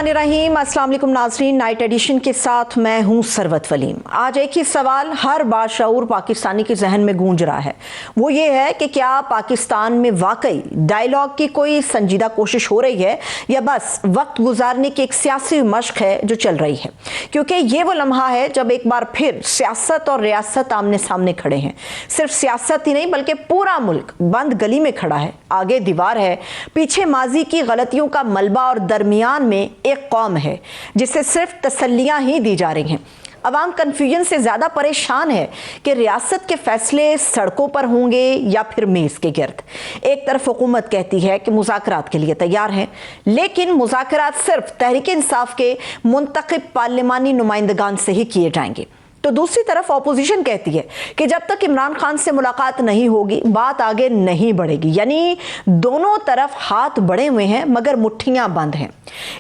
बिस्मिल्लाहिर्रहमानिर्रहीम। अस्सलाम वालेकुम नाज़रीन, नाइट एडिशन के साथ मैं हूं सरवत वलीम। आज एक ही सवाल हर बाशऊर पाकिस्तानी के जहन में गूंज रहा है, वो ये है कि क्या पाकिस्तान में वाकई डायलॉग की कोई संजीदा कोशिश हो रही है या बस वक्त गुजारने की एक सियासी मशक है जो चल रही है। क्योंकि ये वो लम्हा है जब एक बार फिर सियासत और रियासत आमने सामने खड़े हैं। सिर्फ सियासत ही नहीं बल्कि पूरा मुल्क बंद गली में खड़ा है, आगे दीवार है, पीछे माजी की गलतियों का मलबा और दरमियान में एक कौम है जिसे सिर्फ तसल्लियां ही दी जा रही हैं। अवाम कन्फ्यूजन से ज्यादा परेशान है कि रियासत के फैसले सड़कों पर होंगे या फिर मेज के गिर्द। एक तरफ हुकूमत कहती है कि मुज़ाकरात के लिए तैयार हैं, लेकिन मुज़ाकरात सिर्फ तहरीक इंसाफ के मुंतखब पार्लिमानी नुमाइंदगान से ही किए जाएंगे। तो दूसरी तरफ ऑपोजिशन कहती है कि जब तक इमरान खान से मुलाकात नहीं होगी बात आगे नहीं बढ़ेगी। यानी दोनों तरफ हाथ बढ़े हुए हैं मगर मुट्ठियां बंद हैं।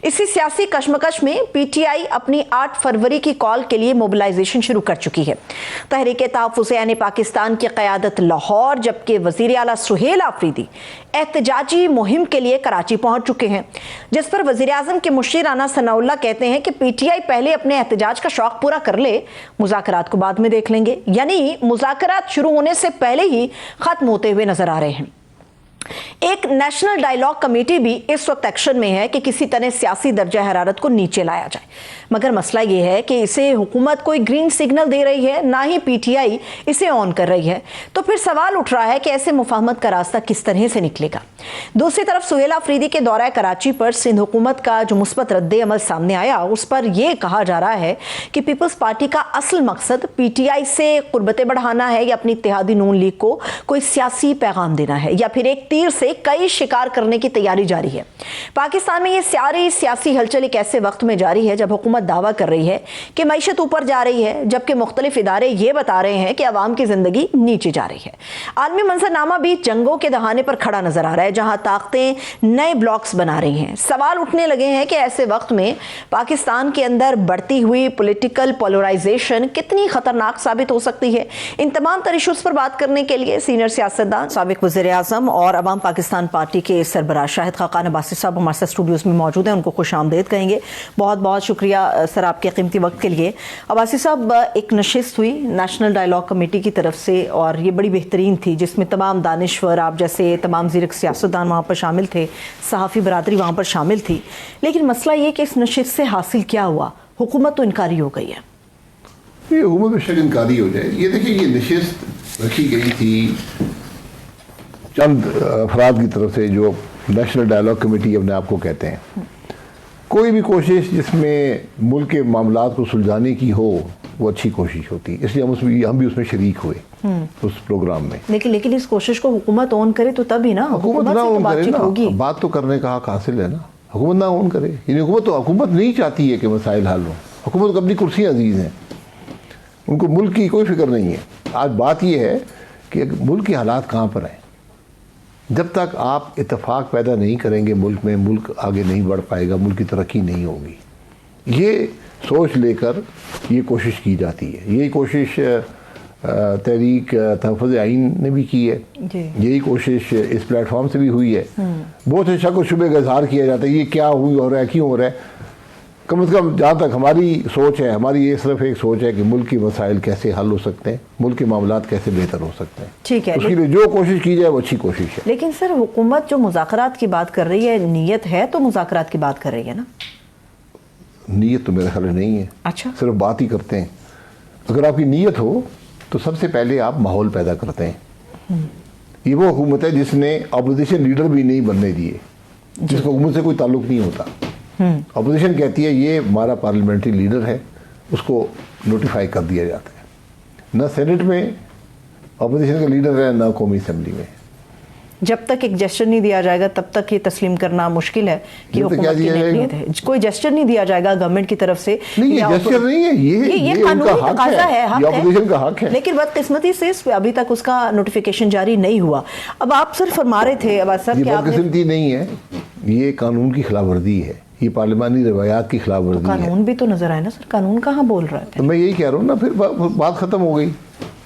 इसी सियासी कशमकश में पीटीआई अपनी 8 फरवरी की कॉल के लिए मोबिलाइजेशन शुरू कर चुकी है। तहरीक तहफ़्फ़ुज़ यानी पाकिस्तान की क़यादत लाहौर, जबकि वज़ीर आला सुहेल आफरीदी एहतजाजी मुहिम के लिए कराची पहुंच चुके हैं, जिस पर वज़ीर आज़म के मुशीर राना सनाउल्लाह कहते हैं कि पीटीआई पहले अपने एहतजाज का शौक पूरा कर ले, मुज़ाकरात को बाद में देख लेंगे। यानी मुज़ाकरात शुरू होने से पहले ही खत्म होते हुए नजर आ रहे हैं। एक नेशनल डायलॉग कमेटी भी इस वक्त एक्शन में है कि किसी तरह सियासी दर्जा हरारत को नीचे लाया जाए, मगर मसला यह है कि इसे हुकूमत कोई ग्रीन सिग्नल दे रही है, ना ही पीटीआई इसे ऑन कर रही है। तो फिर सवाल उठ रहा है कि ऐसे मुफाहमत का रास्ता किस तरह से निकलेगा। दूसरी तरफ सुहेल आफरीदी के दौरा कराची पर सिंध हुकूमत का जो मुस्बत रद्द अमल सामने आया, उस पर यह कहा जा रहा है कि पीपल्स पार्टी का असल मकसद पीटीआई से कुर्बतें बढ़ाना है या अपनी इत्तेहादी नून लीग को कोई सियासी पैगाम देना है, या फिर एक तीर से कई शिकार करने की तैयारी जारी है। पाकिस्तान में ये सारी सियासी हलचल एक ऐसे वक्त में जारी है जब हुकूमत दावा कर रही है कि मईशत ऊपर जा रही है, जबकि मुख्तलिफ इदारे ये बता रहे हैं कि अवाम की जिंदगी नीचे जा रही है। आलमी मंजरनामा भी जंगों के दहाने पर खड़ा नजर आ रहा है, जहां ताकतें नए ब्लॉक्स बना रही हैं। सवाल उठने लगे हैं कि ऐसे वक्त में पाकिस्तान के अंदर बढ़ती हुई पॉलिटिकल पोलराइजेशन कितनी खतरनाक साबित हो सकती है। इन तमाम तर इशूज पर बात करने के लिए सीनियर सियासतदान, साबिक वज़ीर आज़म और अवाम पाकिस्तान पार्टी के सरबराह शाहिद खाकान अब्बासी साहब हमारे साथ स्टूडियोज़ में मौजूद हैं। उनको खुश आमदेद कहेंगे। बहुत बहुत शुक्रिया सर आपके कीमती वक्त के लिए। अब्बासी साहब, एक नशिस्त हुई नेशनल डायलॉग कमेटी की तरफ से और ये बड़ी बेहतरीन थी, जिसमें तमाम दानिश्वर, आप जैसे तमाम ज़ीरक सियासतदान वहाँ पर शामिल थे, सहाफ़ी बरादरी वहाँ पर शामिल थी। लेकिन मसला ये कि इस नशिस्त से हासिल क्या हुआ? हुकूमत तो इनकारी हो गई है। ये हुकूमत बेशक इनकारी हो जाए। ये देखिए, ये नशिस्त रखी गई थी चंद अफराद की तरफ से जो नेशनल डायलॉग कमेटी अपने आप को कहते हैं। कोई भी कोशिश जिसमें मुल्क के मामलात को सुलझाने की हो वो अच्छी कोशिश होती है, इसलिए हम भी उसमें शरीक हुए उस प्रोग्राम में। लेकिन इस कोशिश को हुकूमत ऑन करे तो तभी ना, हुकूमत ना ऑन करे ना, बात तो करने का हक हासिल है ना। हुकूमत ना ऑन करे, हुकूमत नहीं चाहती है कि मसाइल हल हो। हुकूमत को अपनी कुर्सी अजीज है, उनको मुल्क की कोई फिक्र नहीं है। आज बात यह है कि मुल्क के हालात कहाँ पर हैं। जब तक आप इत्तेफाक पैदा नहीं करेंगे मुल्क में, मुल्क आगे नहीं बढ़ पाएगा, मुल्क की तरक्की नहीं होगी। ये सोच लेकर ये कोशिश की जाती है। यही कोशिश तहरीक तहफ़्फ़ुज़ आइन ने भी की है, यही कोशिश इस प्लेटफॉर्म से भी हुई है। बहुत से शक व शुबे का इज़हार किया जाता है, ये क्या हो रहा है, क्यों हो रहा है। कम से कम जहाँ तक हमारी सोच है, हमारी ये सिर्फ एक सोच है कि मुल्क के मसाइल कैसे हल हो सकते हैं, मुल्क के मामलात कैसे बेहतर हो सकते हैं। ठीक है, उसके लिए जो कोशिश की जाए वो अच्छी कोशिश है। लेकिन सर, हुकूमत जो मुज़ाकरात की बात कर रही है, नीयत है तो मुज़ाकरात की बात कर रही है ना? नीयत तो मेरे ख्याल में नहीं है। अच्छा, सिर्फ बात ही करते हैं। अगर आपकी नीयत हो तो सबसे पहले आप माहौल पैदा करते हैं। ये वो हुकूमत है जिसने अपोजिशन लीडर भी नहीं बनने दिए, जिसको हुकूमत से कोई ताल्लुक नहीं होता। अपोजिशन कहती है ये हमारा पार्लियामेंट्री लीडर है, उसको नोटिफाई कर दिया जाता है। न सेनेट में अपोजिशन का लीडर है, न कौमी असेंबली में। जब तक एक जेस्चर नहीं दिया जाएगा तब तक ये तस्लीम करना मुश्किल है कि हुकूमत की नीयत है। कोई जेस्चर नहीं दिया जाएगा गवर्नमेंट की तरफ से। नहीं, ये जेस्चर नहीं है, ये कानूनी तकाज़ा है, ये अपोजिशन का हक है। लेकिन बदकिस्मती से अभी तक उसका नोटिफिकेशन जारी नहीं हुआ। अब आप सिर्फ फरमा रहे थे अब्बास साहब, बदकिस्मती नहीं है, ये कानून की खिलाफ वर्जी है, ये पार्लिमानी रवायात की खिलाफ वर्जी है। कानून भी तो नजर आए ना सर, कानून कहाँ बोल रहे थे? तो मैं यही कह रहा हूँ ना, फिर बात खत्म हो गई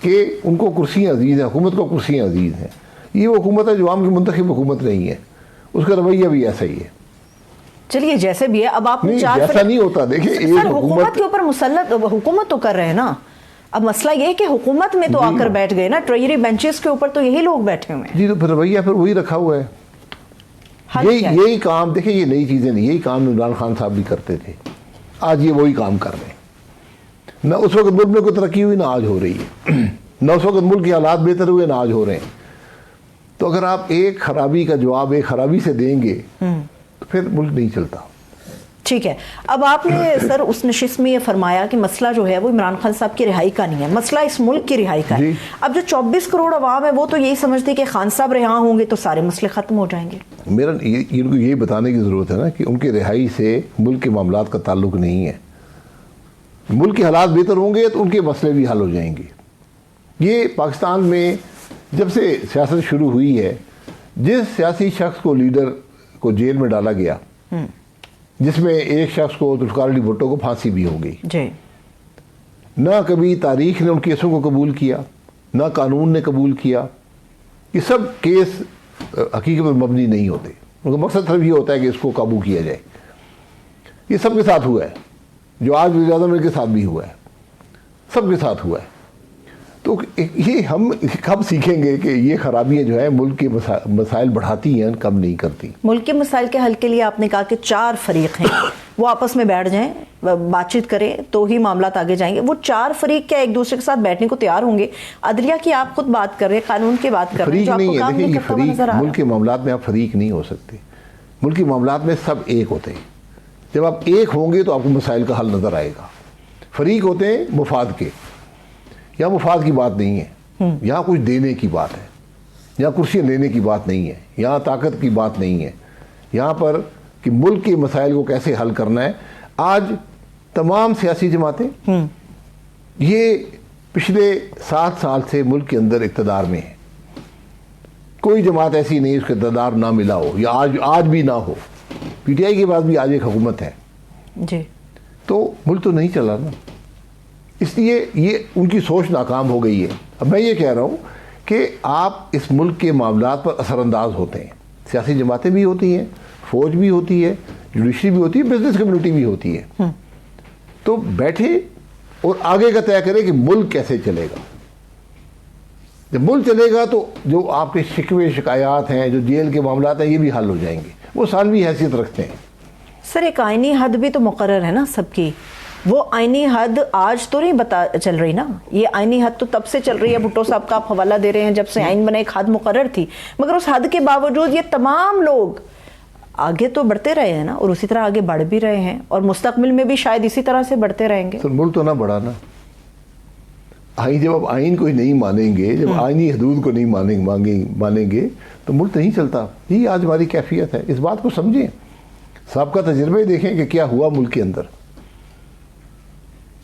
कि उनको कुर्सियाँ अजीज हैं, हुकूमत को कुर्सियाँ अजीज हैं। ये वो हुकूमत है जो आम की मुंतखब हुकूमत नहीं है, उसका रवैया भी ऐसा ही है। चलिए जैसे भी है, अब आप नहीं, जैसा नहीं होता। देखिए सर, हुकूमत के ऊपर मुसल्लत, हुकूमत तो कर रहे हैं ना। अब मसला ये है कि हुकूमत में तो आकर बैठ गए ना, ट्रेजरी बेंचेस के ऊपर तो यही लोग बैठे हुए हैं। जी, तो फिर रवैया फिर वही रखा हुआ है। यही काम, देखिए ये नई चीजें नहीं, यही काम इमरान खान साहब भी करते थे, आज ये वही काम कर रहे हैं। ना उस वक्त मुल्क में कोई तरक्की हुई, ना आज हो रही है। ना उस वक्त मुल्क के हालात बेहतर हुए, ना आज हो रहे हैं। तो अगर आप एक खराबी का जवाब एक खराबी से देंगे तो फिर मुल्क नहीं चलता। ठीक है, अब आपने सर उस नशिस्त में ये फरमाया कि मसला जो है वो इमरान खान साहब की रिहाई का नहीं है, मसला इस मुल्क की रिहाई का है। अब जो 24 करोड़ अवाम है वो तो यही समझते कि खान साहब रिहा होंगे तो सारे मसले खत्म हो जाएंगे। मेरा इनको ये बताने की ज़रूरत है ना कि उनकी रिहाई से मुल्क के मामलात का ताल्लुक नहीं है। मुल्क के हालात बेहतर होंगे तो उनके मसले भी हल हो जाएंगे। ये पाकिस्तान में जब से सियासत शुरू हुई है, जिस सियासी शख्स को, लीडर को जेल में डाला गया, जिसमें एक शख्स को, जुल्फ़िकार अली भुट्टो को फांसी भी हो गई, ना कभी तारीख ने उन केसों को कबूल किया, ना कानून ने कबूल किया। ये सब केस हकीकत में मबनी नहीं होते, उनका मकसद सिर्फ ये होता है कि इसको काबू किया जाए। ये सबके साथ हुआ है, जो आज वज़ीर-ए-आज़म के साथ भी हुआ है, सबके साथ हुआ है। तो ये हम कब सीखेंगे कि ये खराबियाँ जो है मुल्क के मसाइल बढ़ाती हैं, कम नहीं करती। मुल्क के मसाइल के हल के लिए आपने कहा कि 4 फरीक हैं, वो आपस में बैठ जाएं, बातचीत करें तो ही मामला आगे जाएंगे। वो 4 फरीक क्या एक दूसरे के साथ बैठने को तैयार होंगे? अदलिया की आप खुद बात कर रहे हैं, कानून की बात कर रहे हैं, जो आपको काम नहीं करता हुआ नजर आ रहा है। मुल्क के मामलात में आप फरीक नहीं हो सकते। मुल्क के मामलात में सब एक होते हैं। जब आप एक होंगे तो आपको मसाइल का हल नजर आएगा। फरीक होते हैं मुफाद के, यहाँ मुफाद की बात नहीं है, यहाँ कुछ देने की बात है, यहाँ कुर्सियाँ लेने की बात नहीं है, यहाँ ताकत की बात नहीं है, यहाँ पर कि मुल्क के मसाइल को कैसे हल करना है। आज तमाम सियासी जमातें ये पिछले 7 साल से मुल्क के अंदर इक़्तिदार में है। कोई जमात ऐसी नहीं उसको इक़्तिदार ना मिला हो या आज भी ना हो। PTI के बाद भी आज एक हुकूमत है जी, तो मुल्क तो नहीं चला ना। इसलिए ये उनकी सोच नाकाम हो गई है। अब मैं ये कह रहा हूँ कि आप इस मुल्क के मामलात पर असरअंदाज होते हैं। सियासी जमातें भी होती हैं, फौज भी होती है, जुडिशरी भी होती है, बिजनेस कम्युनिटी भी होती है। तो बैठे और आगे का तय करें कि मुल्क कैसे चलेगा। जब मुल्क चलेगा तो जो आपके शिकवे शिकायत हैं, जो जेल के मामलात हैं, ये भी हल हो जाएंगे। वो सानवी हैसियत रखते हैं। सर एक आईनी हद भी तो मुकर्रर है ना सबकी, वो आईनी हद आज तो नहीं बता चल रही ना, ये आईनी हद तो तब से चल रही है। भुट्टो साहब का आप हवाला दे रहे हैं, जब से आइन बना एक हद मुकर्रर थी, मगर उस हद के बावजूद ये तमाम लोग आगे तो बढ़ते रहे हैं ना, और उसी तरह आगे बढ़ भी रहे हैं, और मुस्तकबिल में भी शायद इसी तरह से बढ़ते रहेंगे। तो मुल्क तो ना बढ़ा ना। जब आप आइन को ही नहीं मानेंगे, जब आइनी हदूद को नहीं मानेंगे तो मुल्क नहीं चलता। यही आज हमारी कैफियत है। इस बात को समझें, सबका तजुर्बे देखें कि क्या हुआ मुल्क के अंदर।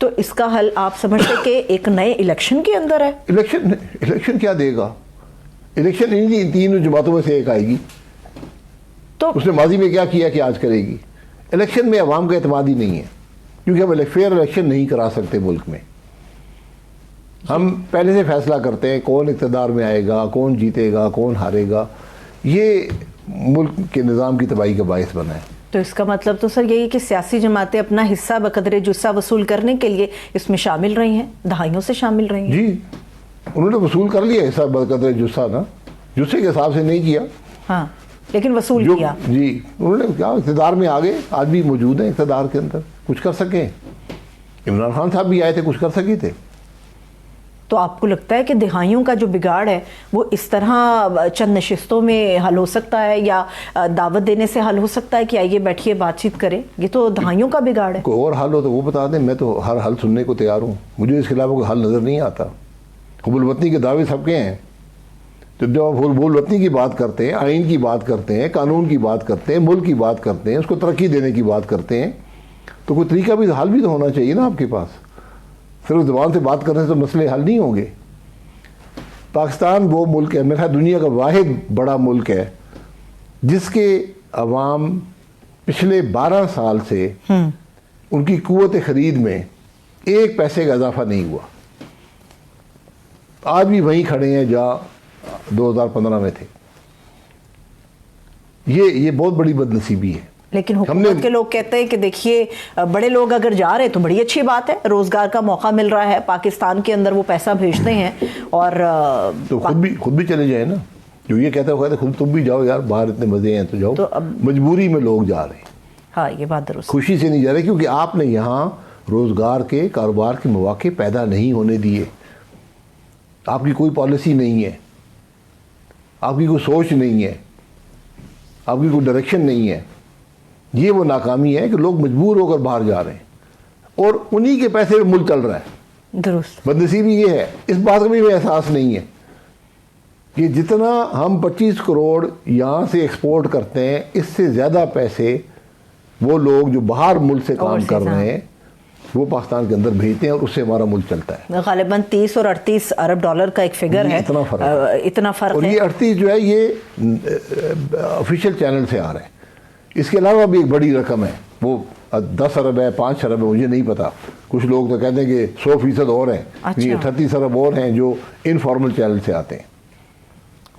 तो इसका हल आप समझते कि एक नए इलेक्शन के अंदर है? इलेक्शन क्या देगा? इलेक्शन इन्हीं 3 जमातों में से एक आएगी। तो उसने माजी में क्या किया कि आज करेगी। इलेक्शन में अवाम का एतमाद ही नहीं है, क्योंकि हम फेयर इलेक्शन नहीं करा सकते मुल्क में। हम पहले से फैसला करते हैं कौन इक़्तिदार में आएगा, कौन जीतेगा, कौन हारेगा। ये मुल्क के निज़ाम की तबाही का बायस बना है। तो इसका मतलब तो सर यही कि सियासी जमातें अपना हिस्सा बकदरे जुस्सा वसूल करने के लिए इसमें शामिल रही हैं, दहाइयों से शामिल रही हैं। जी, उन्होंने वसूल कर लिया हिस्सा बकदरे जुस्सा ना, जुस्से के हिसाब से नहीं किया, हाँ, लेकिन वसूल किया। जी, उन्होंने क्या इक़्तिदार में आ गए, आज भी मौजूद हैं इक़्तिदार के अंदर, कुछ कर सके। इमरान खान साहब भी आए थे, कुछ कर सके थे। तो आपको लगता है कि दिहाइयों का जो बिगाड़ है वो इस तरह चंद नशिस्तों में हल हो सकता है, या दावत देने से हल हो सकता है कि आइए बैठिए बातचीत करें? ये तो दिहाइयों का बिगाड़ है। कोई और हल हो तो वो बता दें, मैं तो हर हल सुनने को तैयार हूँ। मुझे इसके अलावा कोई हल नज़र नहीं आता। हुबुल वतनी के दावे सबके हैं। तो जब आप हुबुल वतनी की बात करते हैं, आइन की बात करते हैं, कानून की बात करते हैं, मुल्क की बात करते हैं, उसको तरक्की देने की बात करते हैं, तो कोई तरीका भी, हल भी तो होना चाहिए ना आपके पास। सिर्फ ज़बान से बात करने से तो मसले हल नहीं होंगे। पाकिस्तान वो मुल्क है, मेरे ख्याल दुनिया का वाहिद बड़ा मुल्क है जिसके अवाम पिछले 12 साल से उनकी कुव्वत ख़रीद में 1 पैसे का इजाफा नहीं हुआ। आज भी वहीं खड़े हैं जहाँ 2015 में थे। ये बहुत बड़ी बदनसीबी है। लेकिन हुकूमत के लोग कहते हैं कि देखिए बड़े लोग अगर जा रहे हैं तो बड़ी अच्छी बात है, रोजगार का मौका मिल रहा है, पाकिस्तान के अंदर वो पैसा भेजते हैं और तो खुद भी चले जाए ना। जो ये कहता है खुद तुम भी जाओ यार, बाहर इतने मजे हैं तो जाओ। तो अब मजबूरी में लोग जा रहे हैं। हाँ, ये बात दुरुस्त, खुशी से नहीं जा रहे, क्योंकि आपने यहाँ रोजगार के, कारोबार के मौके पैदा नहीं होने दिए। आपकी कोई पॉलिसी नहीं है, आपकी कोई सोच नहीं है, आपकी कोई डायरेक्शन नहीं है। ये वो नाकामी है कि लोग मजबूर होकर बाहर जा रहे हैं और उन्हीं के पैसे में मुल्क चल रहा है। दुरुस्त। बदनसीबी ये है, इस बात का भी एहसास नहीं है कि जितना हम 25 करोड़ यहाँ से एक्सपोर्ट करते हैं, इससे ज़्यादा पैसे वो लोग जो बाहर मुल्क से काम कर रहे हैं वो पाकिस्तान के अंदर भेजते हैं और उससे हमारा मुल्क चलता है। गालिबन 30 और 38 अरब डॉलर का एक फिगर है। इतना फ़र्क और ये 38 जो है ये ऑफिशियल चैनल से आ रहा है। इसके अलावा भी एक बड़ी रकम है, वो 10 अरब है, 5 अरब है, मुझे नहीं पता। कुछ लोग तो कहते हैं कि 100% और हैं। अच्छा। 38 अरब और हैं जो इनफॉर्मल चैनल से आते हैं,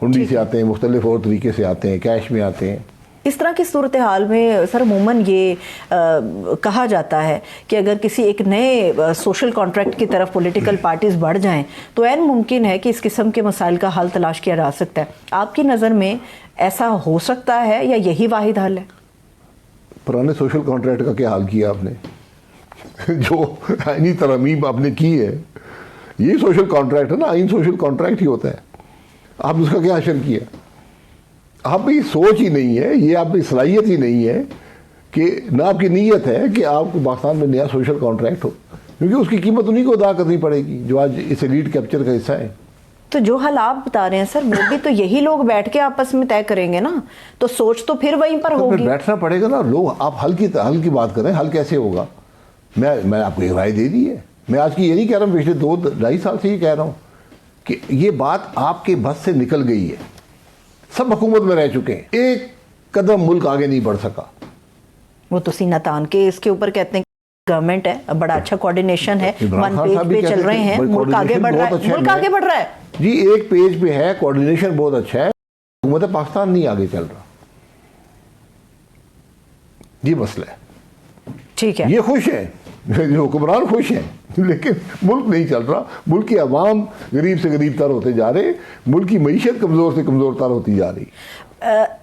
हुंडी से आते हैं, मुख्तलिफ और तरीके से आते हैं, कैश में आते हैं। इस तरह की सूरत हाल में सर अमूमन ये कहा जाता है कि अगर किसी एक नए सोशल कॉन्ट्रैक्ट की तरफ पॉलिटिकल पार्टीज बढ़ जाएं तो ऐन मुमकिन है कि इस किस्म के मसाइल का हल तलाश किया जा सकता है। आपकी नज़र में ऐसा हो सकता है या यही वाहिद हल है? पुराने सोशल कॉन्ट्रैक्ट का क्या हाल किया आपने? जो आईनी तरमीम आपने की है, ये सोशल कॉन्ट्रैक्ट है ना, आइन सोशल कॉन्ट्रैक्ट ही होता है। आपने उसका क्या असर किया? आपकी सोच ही नहीं है, ये आपकी सलाहियत ही नहीं है कि ना आपकी नीयत है कि आपको पाकिस्तान में नया सोशल कॉन्ट्रैक्ट हो, क्योंकि उसकी कीमत उन्हीं को अदा करनी पड़ेगी जो आज इस एलीट कैप्चर का हिस्सा है। तो जो हल आप बता रहे हैं सर, वो भी तो यही लोग बैठ के आपस में तय करेंगे ना, तो सोच तो फिर वहीं पर होगी। बैठना पड़ेगा ना। लोग आप हल की बात करें, हल कैसे होगा? मैं आपको एक राय दे दी है। मैं आज की ये नहीं कह रहा हूँ, पिछले 2-2.5 साल से ये कह रहा हूँ कि ये बात आपके बस से निकल गई है। सब हुकूमत में रह चुके हैं, एक कदम मुल्क आगे नहीं बढ़ सका। वो तो सीना तान के इसके ऊपर कहते हैं गवर्नमेंट है, बड़ा अच्छा कोऑर्डिनेशन है, वन पेज पे चल रहे हैं, मुल्क आगे बढ़ रहा है, मुल्क आगे बढ़ रहा है जी, एक पेज पे है, कोऑर्डिनेशन बहुत अच्छा है, हुकूमत पाकिस्तान नहीं आगे चल रहा। ये मसला है। ठीक है, ये खुश है, जो हुक्मरान खुश हैं, लेकिन मुल्क नहीं चल रहा। मुल्क की आवाम गरीब से गरीब तर होते जा रहे, मुल्क की मईशत कमज़ोर से कमज़ोर तर होती जा रही।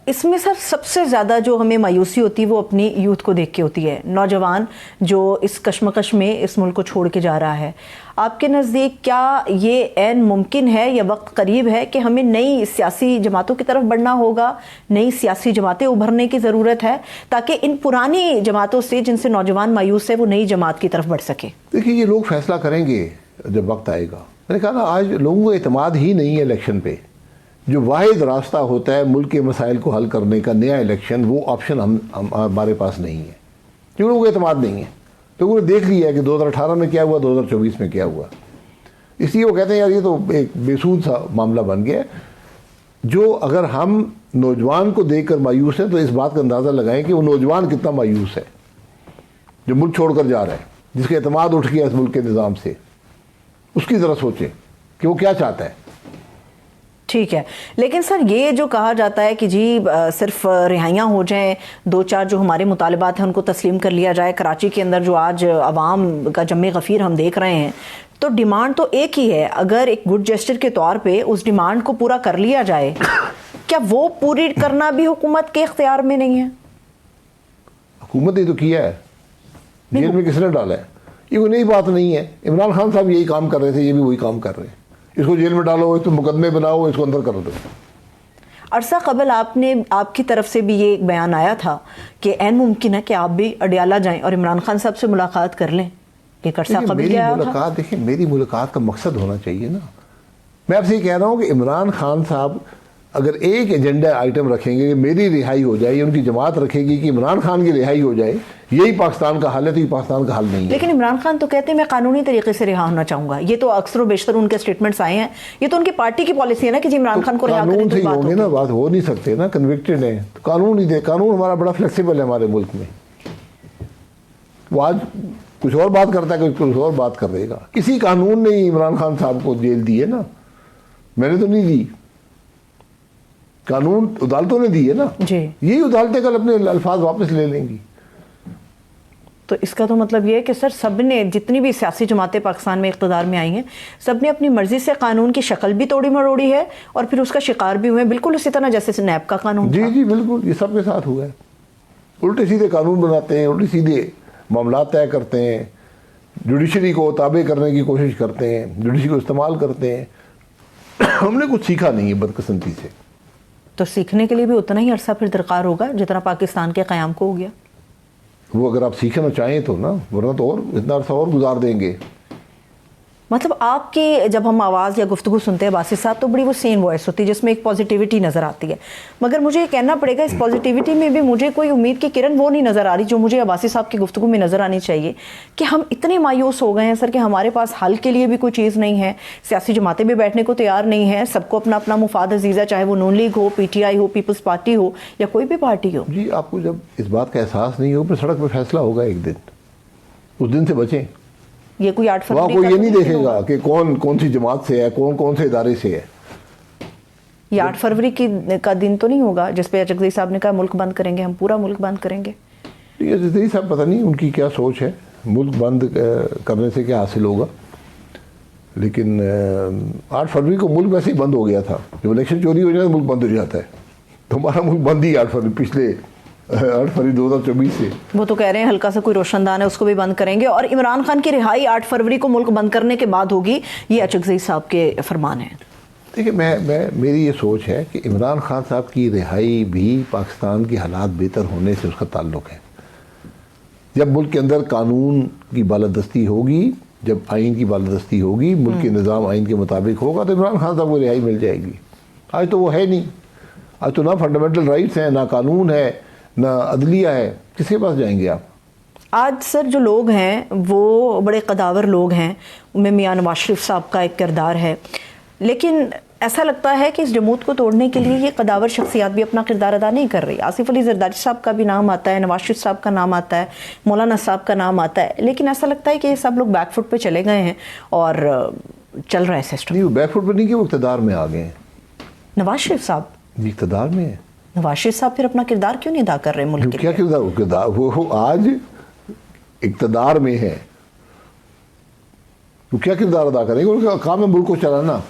इसमें सर सबसे ज़्यादा जो हमें मायूसी होती है वो अपनी यूथ को देख के होती है। नौजवान जो इस कश्मकश में इस मुल्क को छोड़ के जा रहा है, आपके नज़दीक क्या ये ऐन मुमकिन है या वक्त करीब है कि हमें नई सियासी जमातों की तरफ बढ़ना होगा, नई सियासी जमातें उभरने की ज़रूरत है ताकि इन पुरानी जमातों से जिनसे नौजवान मायूस है वो नई जमात की तरफ बढ़ सके? देखिए, ये लोग फैसला करेंगे जब वक्त आएगा। मैंने कहा ना, आज लोगों को एतमाद ही नहीं है इलेक्शन पे। जो वाहिद रास्ता होता है मुल्क के मसाइल को हल करने का, नया इलेक्शन, वो ऑप्शन हमारे पास नहीं है, क्योंकि लोगों को एतमाद नहीं है। लोगों ने देख लिया है कि 2018 में क्या हुआ, 2024 में क्या हुआ। इसलिए वो कहते हैं यार ये तो एक बेसूद सा मामला बन गया। जो अगर हम नौजवान को देखकर मायूस हैं तो इस बात का अंदाज़ा लगाएं कि वो नौजवान कितना मायूस है जो मुल्क छोड़कर जा रहा है, जिसका एतमाद उठ गया इस मुल्क के निज़ाम से। उसकी ज़रा सोचें कि वो क्या चाहता है। ठीक है, लेकिन सर ये जो कहा जाता है कि जी सिर्फ रिहाइयाँ हो जाएं, 2-4 जो हमारे मुतालबात हैं उनको तस्लीम कर लिया जाए। कराची के अंदर जो आज अवाम का जम्मे गफ़ीर हम देख रहे हैं, तो डिमांड तो एक ही है। अगर एक गुड जेस्चर के तौर पे उस डिमांड को पूरा कर लिया जाए, क्या वो पूरी करना भी हुकूमत के इख्तियार में नहीं है? हुकूमत ने तो किया है, जेल में किसने डाला है? ये कोई नई बात नहीं है। इमरान खान साहब यही काम कर रहे थे, ये भी वही काम कर रहे हैं। इसको जेल में डालो, इसको मुकदमे बनाओ, इसको अंदर कर दो। अरसा कबल आपकी तरफ से भी ये एक बयान आया था कि ऐन मुमकिन है कि आप भी अडियाला जाएं और इमरान खान साहब से मुलाकात कर लें। एक अरसा कबल क्या मुलाकात? देखिए, मेरी मुलाकात का मकसद होना चाहिए ना। मैं आपसे ये कह रहा हूँ कि इमरान खान साहब अगर एक एजेंडा आइटम रखेंगे कि मेरी रिहाई हो जाए, उनकी जमात रखेगी कि इमरान खान की रिहाई हो जाए, यही पाकिस्तान का हल है, तो ये पाकिस्तान का हल नहीं है। लेकिन इमरान खान तो कहते हैं मैं कानूनी तरीके से रिहा होना चाहूंगा। ये तो अक्सर बेशतर उनके स्टेटमेंट्स आए हैं। ये तो उनकी पार्टी की पॉलिसी है ना कि जी इमरान खान को रिहा करें। कानून से होंगे ना, बात हो नहीं सकते ना, कन्विक्टेड है तो कानून ही दे। कानून हमारा बड़ा फ्लेक्सिबल है हमारे मुल्क में। वो आज कुछ और बात करता है, कुछ और बात कर देगा। इसी कानून ने इमरान खान साहब को जेल दी है ना, मैंने तो नहीं दी। कानून अदालतों ने दी है ना जी। यही अदालतें कल अपने अल्फाज वापस ले लेंगी। तो इसका तो मतलब ये है कि सर सबने, जितनी भी सियासी जमातें पाकिस्तान में इक़्तिदार में आई हैं, सबने अपनी मर्जी से कानून की शक्ल भी तोड़ी मरोड़ी है और फिर उसका शिकार भी हुए, बिल्कुल उसी तरह जैसे नैब का कानून जी था। जी बिल्कुल, ये सबके साथ हुआ है। उल्टे सीधे कानून बनाते हैं, उल्टे सीधे मामला तय करते हैं, जुडिशरी को ताबे करने की कोशिश करते हैं, जुडिशरी को इस्तेमाल करते हैं। हमने कुछ सीखा नहीं है बदकिस्मती से। तो सीखने के लिए भी उतना ही अरसा फिर दरकार होगा जितना पाकिस्तान के क़याम को हो गया। वो अगर आप सीखना चाहें तो ना, वरना तो और इतना अरसा और गुजार देंगे। मतलब आपकी जब हम आवाज़ या गुफ्तगू सुनते हैं बासित साहब, तो बड़ी वो सेन वॉइस होती है जिसमें एक पॉजिटिविटी नज़र आती है, मगर मुझे ये कहना पड़ेगा इस पॉजिटिविटी में भी मुझे कोई उम्मीद की किरण वो नहीं नज़र आ रही जो मुझे बासित साहब की गुफ्तगू में नज़र आनी चाहिए, कि हम इतने मायूस हो गए हैं सर कि हमारे पास हल के लिए भी कोई चीज़ नहीं है, सियासी जमातें भी बैठने को तैयार नहीं है, सबको अपना अपना मुफाद अजीज़ है, चाहे वो नून लीग हो, PTI हो, पीपल्स पार्टी हो या कोई भी पार्टी हो। जी, आपको जब इस बात का एहसास नहीं हो फिर सड़क पर फैसला होगा एक दिन, उस दिन से बचें। ये कोई 8 फरवरी कोई ये नहीं देखेगा कि कौन सी जमात से है, कौन से इदारे से है। ये 8 फरवरी का दिन तो नहीं होगा जिस पे अचकज़ई साहब ने कहा मुल्क बंद करेंगे, हम पूरा मुल्क बंद करेंगे। अचकज़ई साहब पता नहीं उनकी क्या सोच है, मुल्क बंद करने से क्या हासिल होगा। लेकिन 8 फरवरी को मुल्क वैसे ही बंद हो गया था। जब इलेक्शन चोरी हो जाए तो मुल्क बंद हो जाता है, तो हमारा मुल्क बंद ही 8 फरवरी पिछले 8 फरवरी 2024 से। वो तो कह रहे हैं हल्का सा कोई रोशनदान है उसको भी बंद करेंगे, और इमरान खान की रिहाई 8 फरवरी को मुल्क बंद करने के बाद होगी, ये अचकज़ई साहब के फरमान है। देखिए, मेरी ये सोच है कि इमरान खान साहब की रिहाई भी पाकिस्तान के हालात बेहतर होने से उसका ताल्लुक है। जब मुल्क के अंदर कानून की बालादस्ती होगी, जब आइन की बालादस्ती होगी, मुल्क के निज़ाम आइन के मुताबिक होगा, तो इमरान खान साहब को रिहाई मिल जाएगी। आज तो वो है नहीं, आज तो ना फंडामेंटल राइट्स हैं, ना कानून है, ना अदलिया है, किसके पास जाएंगे आप? आज सर जो लोग हैं वो बड़े कदावर लोग हैं, उनमें मियां नवाज शरीफ साहब का एक किरदार है, लेकिन ऐसा लगता है कि इस जमूत को तोड़ने के लिए ये कदावर शख्सियात भी अपना किरदार अदा नहीं कर रही। आसिफ अली जरदारी साहब का भी नाम आता है, नवाज शरीफ साहब का नाम आता है, मौलाना साहब का नाम आता है, लेकिन ऐसा लगता है कि ये सब लोग बैकफुट पे चले गए हैं और चल रहा है सिस्टम। नहीं, वो बैकफुट पे नहीं कि वो इक़्तिदार में आ गए हैं। नवाज शरीफ साहब इक़्तिदार में है। नवाज शरीफ साहब फिर अपना किरदार क्यों नहीं अदा कर रहे मुल्क के लिए? क्या किरदार? वो आज इक़्तिदार में है, वो क्या किरदार अदा करेंगे? उनका काम है मुल्क को चलाना।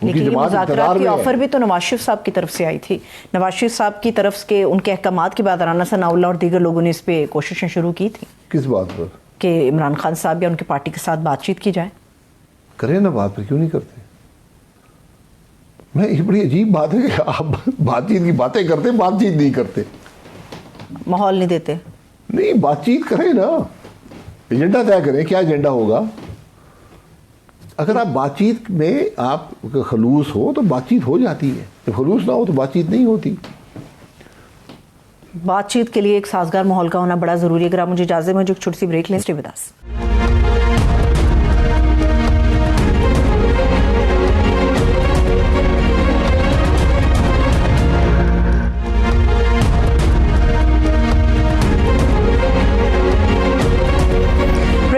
लेकिन ये मुज़ाकरात की ऑफर भी तो नवाज शरीफ साहब की तरफ से आई थी। नवाज शरीफ साहब की तरफ के उनके अहकामात के बाद राना सनाउल्लाह और दीगर लोगों ने इस पे कोशिशें शुरू की थी। किस बात पर? कि इमरान खान साहब या उनकी पार्टी के साथ बातचीत की जाए। करें ना बात पर, क्यों नहीं करते? मैं ये बड़ी अजीब बात है कि आप बातचीत की बातें करते, बातचीत नहीं करते, माहौल नहीं देते। नहीं, बातचीत करें ना, एजेंडा तय करें, क्या एजेंडा होगा। अगर आप बातचीत में आप खलूस हो तो बातचीत हो जाती है, जब खलूस ना हो तो बातचीत नहीं होती। बातचीत के लिए एक साजगार माहौल का होना बड़ा ज़रूरी है। अगर आप मुझे इजाज़त में जो छोटी सी ब्रेक लें, स्टे विद अस।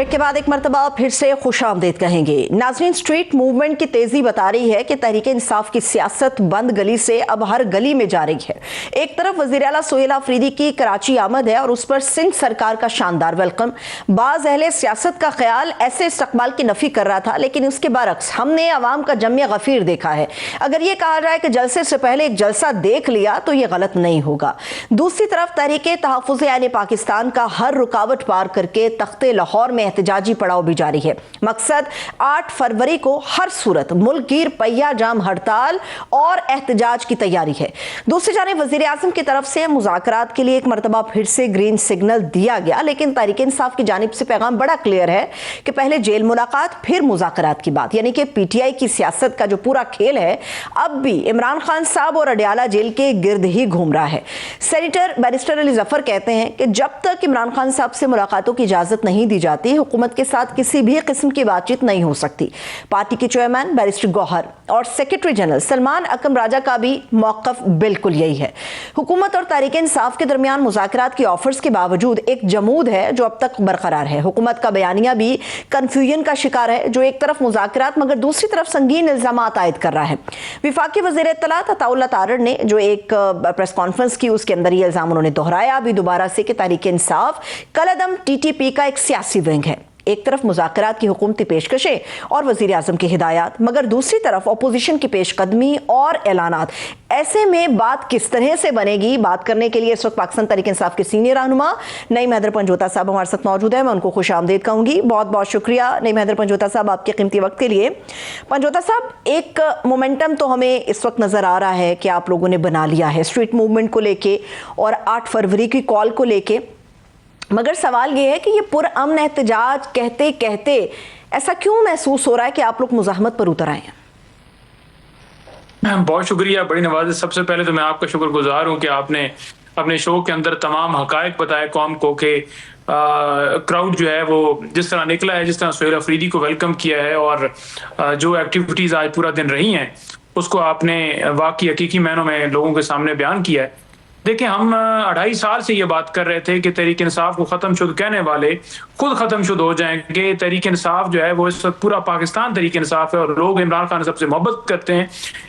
के बाद एक मरतबा फिर से खुशामदीद कहेंगे। नाज़रीन, स्ट्रीट मूवमेंट की तेजी बता रही है कि तहरीक इंसाफ की सियासत बंद गली से अब हर गली में जा रही है। एक तरफ वज़ीर आला सोहेल आफरीदी की कराची आमद है और उस पर सिंध सरकार का शानदार वेलकम। बाज़ अहले सियासत का ख्याल ऐसे इस्तकबाल की नफी कर रहा था, लेकिन उसके बरक्स हमने अवाम का जम्य गफीर देखा है। अगर यह कहा जाए कि जलसे से पहले एक जलसा देख लिया तो यह गलत नहीं होगा। दूसरी तरफ तहरीक तहफ़्फ़ुज़ आइन पाकिस्तान का हर रुकावट पार करके तख्ते लाहौर में एहतजाजी पड़ाव भी जारी है। मकसद 8 फरवरी को हर सूरत मुल्क गिर पहिया जाम हड़ताल और एहतजाज की तैयारी है। दूसरी जानिब वज़ीर आज़म की तरफ से मुज़ाकरात के लिए एक मरतबा फिर से ग्रीन सिग्नल दिया गया, लेकिन तहरीक इंसाफ की जानिब से पैगाम बड़ा क्लियर है कि पहले जेल मुलाकात फिर मुज़ाकरात की बात, यानी कि PTI की सियासत का जो पूरा खेल है अब भी इमरान खान साहब और अडयाला जेल के गिर्द ही घूम रहा है। सेनेटर बैरिस्टर अली जफर कहते हैं कि जब तक इमरान खान साहब से मुलाकातों की इजाजत नहीं दी जाती, हुकूमत हुकूमत के साथ किसी भी किस्म की बातचीत नहीं हो सकती। पार्टी के चेयरमैन बैरिस्टर गौहर और सेक्रेटरी जनरल सलमान अकरम राजा का भी मौक़िफ़ बिल्कुल यही है। हुकूमत और तहरीक इंसाफ के दरमियान मुज़ाकरात की ऑफर्स के बावजूद एक जमूद है जो अब तक बरकरार है। हुकूमत का बयानिया भी कन्फ्यूजन का शिकार है, जो एक तरफ मुज़ाकरात मगर दूसरी तरफ संगीन इल्ज़ामात आयद कर रहा है। विफाकी वज़ीर इत्तलात अताउल्लाह तारड़ ने जो एक प्रेस कॉन्फ्रेंस की, उसके अंदर ये इल्ज़ाम उन्होंने दोहराया अभी दोबारा से कि तहरीक इंसाफ कलअदम TTP का एक सियासी विंग है। एक तरफ मुज़ाकरात की हुकूमती पेशकशें और वज़ीर आज़म की हिदायत, मगर दूसरी तरफ अपोजिशन की पेशकदमी और ऐलानात। ऐसे में बात किस तरह से बनेगी? बात करने के लिए इस वक्त पाकिस्तान तहरीक इंसाफ के सीनियर रहनुमा नईम हैदर पंजोता साहब हमारे साथ मौजूद है। मैं उनको खुश आमदीद कहूँगी। बहुत बहुत शुक्रिया नईम हैदर पंजोता साहब आपके कीमती वक्त के लिए। पंजोता साहब, एक मोमेंटम तो हमें इस वक्त नज़र आ रहा है कि आप लोगों ने बना लिया है स्ट्रीट मूवमेंट को लेके और 8 फरवरी की कॉल को लेके, मगर सवाल ये है कि ये पुरअमन एहतजाज कहते कहते ऐसा क्यों महसूस हो रहा है कि आप लोग मुज़ाहमत पर उतर आए हैं? बहुत शुक्रिया, बड़ी नवाज़। सबसे पहले तो मैं आपका शुक्रगुजार हूँ कि आपने अपने शो के अंदर तमाम हकायक बताए कौम को कि क्राउड जो है वो जिस तरह निकला है, जिस तरह सुहेल अफरीदी को वेलकम किया है और जो एक्टिविटीज़ आज पूरा दिन रही हैं उसको आपने वाकई हकीकी मायनों में लोगों के सामने बयान किया है। देखिए, हम 2.5 साल से ये बात कर रहे थे कि तहरीक इंसाफ को ख़त्म शुद कहने वाले खुद ख़त्म शुद हो जाएंगे। तहरीक इंसाफ जो है वो इस वक्त पूरा पाकिस्तान तहरीक इंसाफ है और लोग इमरान खान सबसे मोहब्बत करते हैं।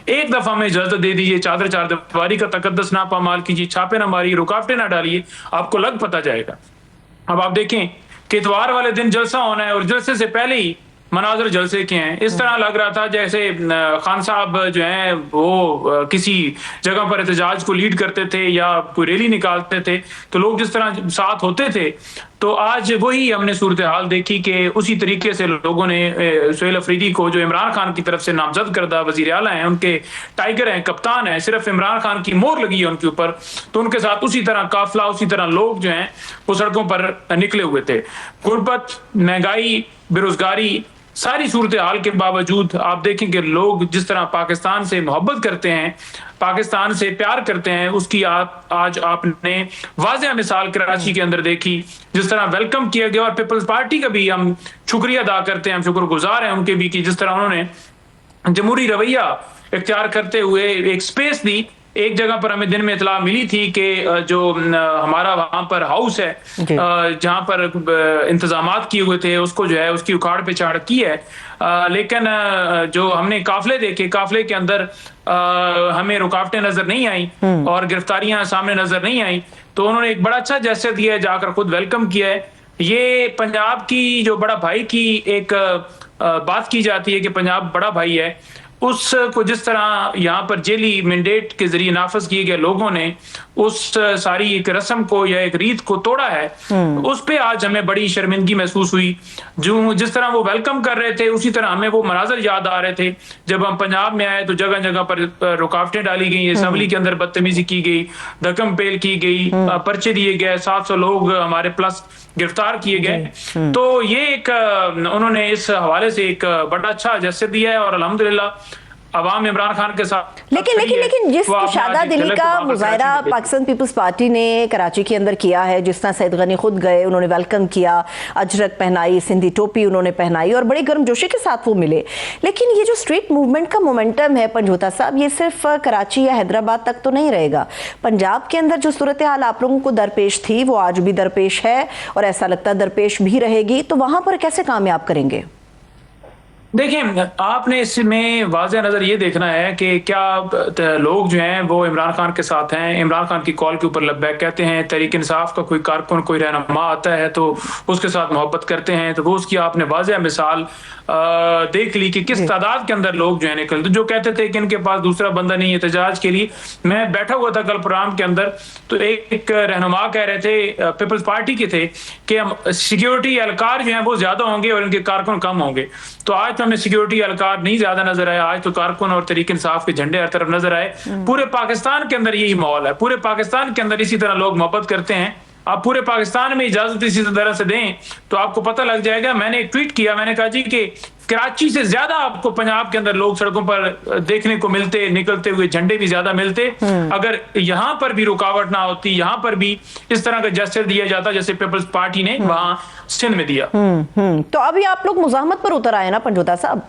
एक दफ़ा हमें इजाज़त दे दीजिए, चादर चार दीवारी का तकद्दस ना पामाल कीजिए, छापे ना मारिए, रुकावटें ना डालिए, आपको लग पता जाएगा। अब आप देखें कि इतवार वाले दिन जलसा होना है और जलसे से पहले ही मनाजर जलसे के हैं। इस तरह लग रहा था जैसे खान साहब जो हैं वो किसी जगह पर एहतजाज को लीड करते थे या कोई रैली निकालते थे तो लोग जिस तरह साथ होते थे, तो आज वही हमने सूरत हाल देखी कि उसी तरीके से लोगों ने सुहेल अफरीदी को, जो इमरान खान की तरफ से नामजद करदा वजीर आला हैं, उनके टाइगर हैं, कप्तान हैं, सिर्फ इमरान खान की मोहर लगी है उनके ऊपर, तो उनके साथ उसी तरह काफिला, उसी तरह लोग जो हैं वो सड़कों पर निकले हुए थे। गुर्बत, महंगाई, बेरोजगारी, सारी सूरत हाल के बावजूद आप देखें कि लोग जिस तरह पाकिस्तान से मोहब्बत करते हैं, पाकिस्तान से प्यार करते हैं, उसकी आज आपने वाज़ेह मिसाल कराची के अंदर देखी। जिस तरह वेलकम किया गया और पीपल्स पार्टी का भी हम शुक्रिया अदा करते हैं, हम शुक्रगुजार हैं उनके भी कि जिस तरह उन्होंने जमहूरी रवैया इख्तियार करते हुए एक स्पेस दी। एक जगह पर हमें दिन में इतला मिली थी कि जो हमारा वहां पर हाउस है जहां पर इंतजामात किए हुए थे उसको जो है उसकी उखाड़ पे चाड़ की है, लेकिन जो हमने काफले देखे, काफले के अंदर हमें रुकावटें नजर नहीं आई और गिरफ्तारियां सामने नजर नहीं आई, तो उन्होंने एक बड़ा अच्छा जैसे दिया है, जाकर खुद वेलकम किया है। ये पंजाब की जो बड़ा भाई की एक बात की जाती है कि पंजाब बड़ा भाई है, उसको जिस तरह यहाँ पर जेली मैंडेट के जरिए नाफज किए गए लोगों ने उस सारी एक रस्म को या एक रीत को तोड़ा है, उस पे आज हमें बड़ी शर्मिंदगी महसूस हुई। जो जिस तरह वो वेलकम कर रहे थे उसी तरह हमें वो मनाजर याद आ रहे थे जब हम पंजाब में आए तो जगह जगह पर रुकावटें डाली गई, असम्बली के अंदर बदतमीजी की गई, धक्कम पेल की गई, पर्चे दिए गए, 700 लोग हमारे प्लस गिरफ्तार किए गए। तो ये एक उन्होंने इस हवाले से एक बड़ा अच्छा जैसे दिया है और अल्हम्दुलिल्लाह अवाम इमरान खान के साथ। लेकिन जिस शादा दिली का मुजाहरा पाकिस्तान पीपल्स पार्टी ने कराची के अंदर किया है, जिस तरह सैयद गनी खुद गए, उन्होंने वेलकम किया, अजरक पहनाई, सिंधी टोपी उन्होंने पहनाई और बड़ी गर्मजोशी के साथ वो मिले, लेकिन ये जो स्ट्रीट मूवमेंट का मोमेंटम है पंजोता साहब, ये सिर्फ कराची या हैदराबाद तक तो नहीं रहेगा। पंजाब के अंदर जो सूरत हाल आप लोगों को दरपेश थी वो आज भी दरपेश है और ऐसा लगता है दरपेश भी रहेगी, तो वहां पर कैसे कामयाब करेंगे? देखिए, आपने इसमें वाज़ेह नज़र ये देखना है कि क्या लोग जो हैं वो इमरान खान के साथ हैं, इमरान खान की कॉल के ऊपर लब्बैक कहते हैं, तहरीक इंसाफ का कोई कारकुन, कोई रहनुमा आता है तो उसके साथ मोहब्बत करते हैं, तो वो उसकी आपने वाज़ेह मिसाल देख ली कि किस तादाद के अंदर लोग जो है निकलते, जो कहते थे कि इनके पास दूसरा बंदा नहीं है एहतजाज के लिए। मैं बैठा हुआ था कल प्रोग्राम के अंदर, तो एक रहनुमा कह रहे थे, पीपल्स पार्टी के थे, कि हम सिक्योरिटी एहलकार जो हैं वो ज्यादा होंगे और इनके कारकुन कम होंगे। तो आज तो हमें सिक्योरिटी एहलकार नहीं ज्यादा नजर आया, आज तो कारकुन और तहरीक इंसाफ के झंडे हर तरफ नजर आए। पूरे पाकिस्तान के अंदर यही माहौल है, पूरे पाकिस्तान के अंदर इसी तरह लोग मोहब्बत करते हैं। आप पूरे पाकिस्तान में इजाजत इसी तरह से दें तो आपको पता लग जाएगा। मैंने एक ट्वीट किया, मैंने कहा जी कि कराची से ज्यादा आपको पंजाब के अंदर लोग सड़कों पर देखने को मिलते, निकलते हुए झंडे भी ज्यादा मिलते अगर यहां पर भी रुकावट ना होती, यहां पर भी इस तरह का जेस्चर दिया जाता जैसे पीपल्स पार्टी ने वहां सिंध में दिया। तो अभी आप लोग मुजाहमत पर उतर आए ना पंजोता साहब?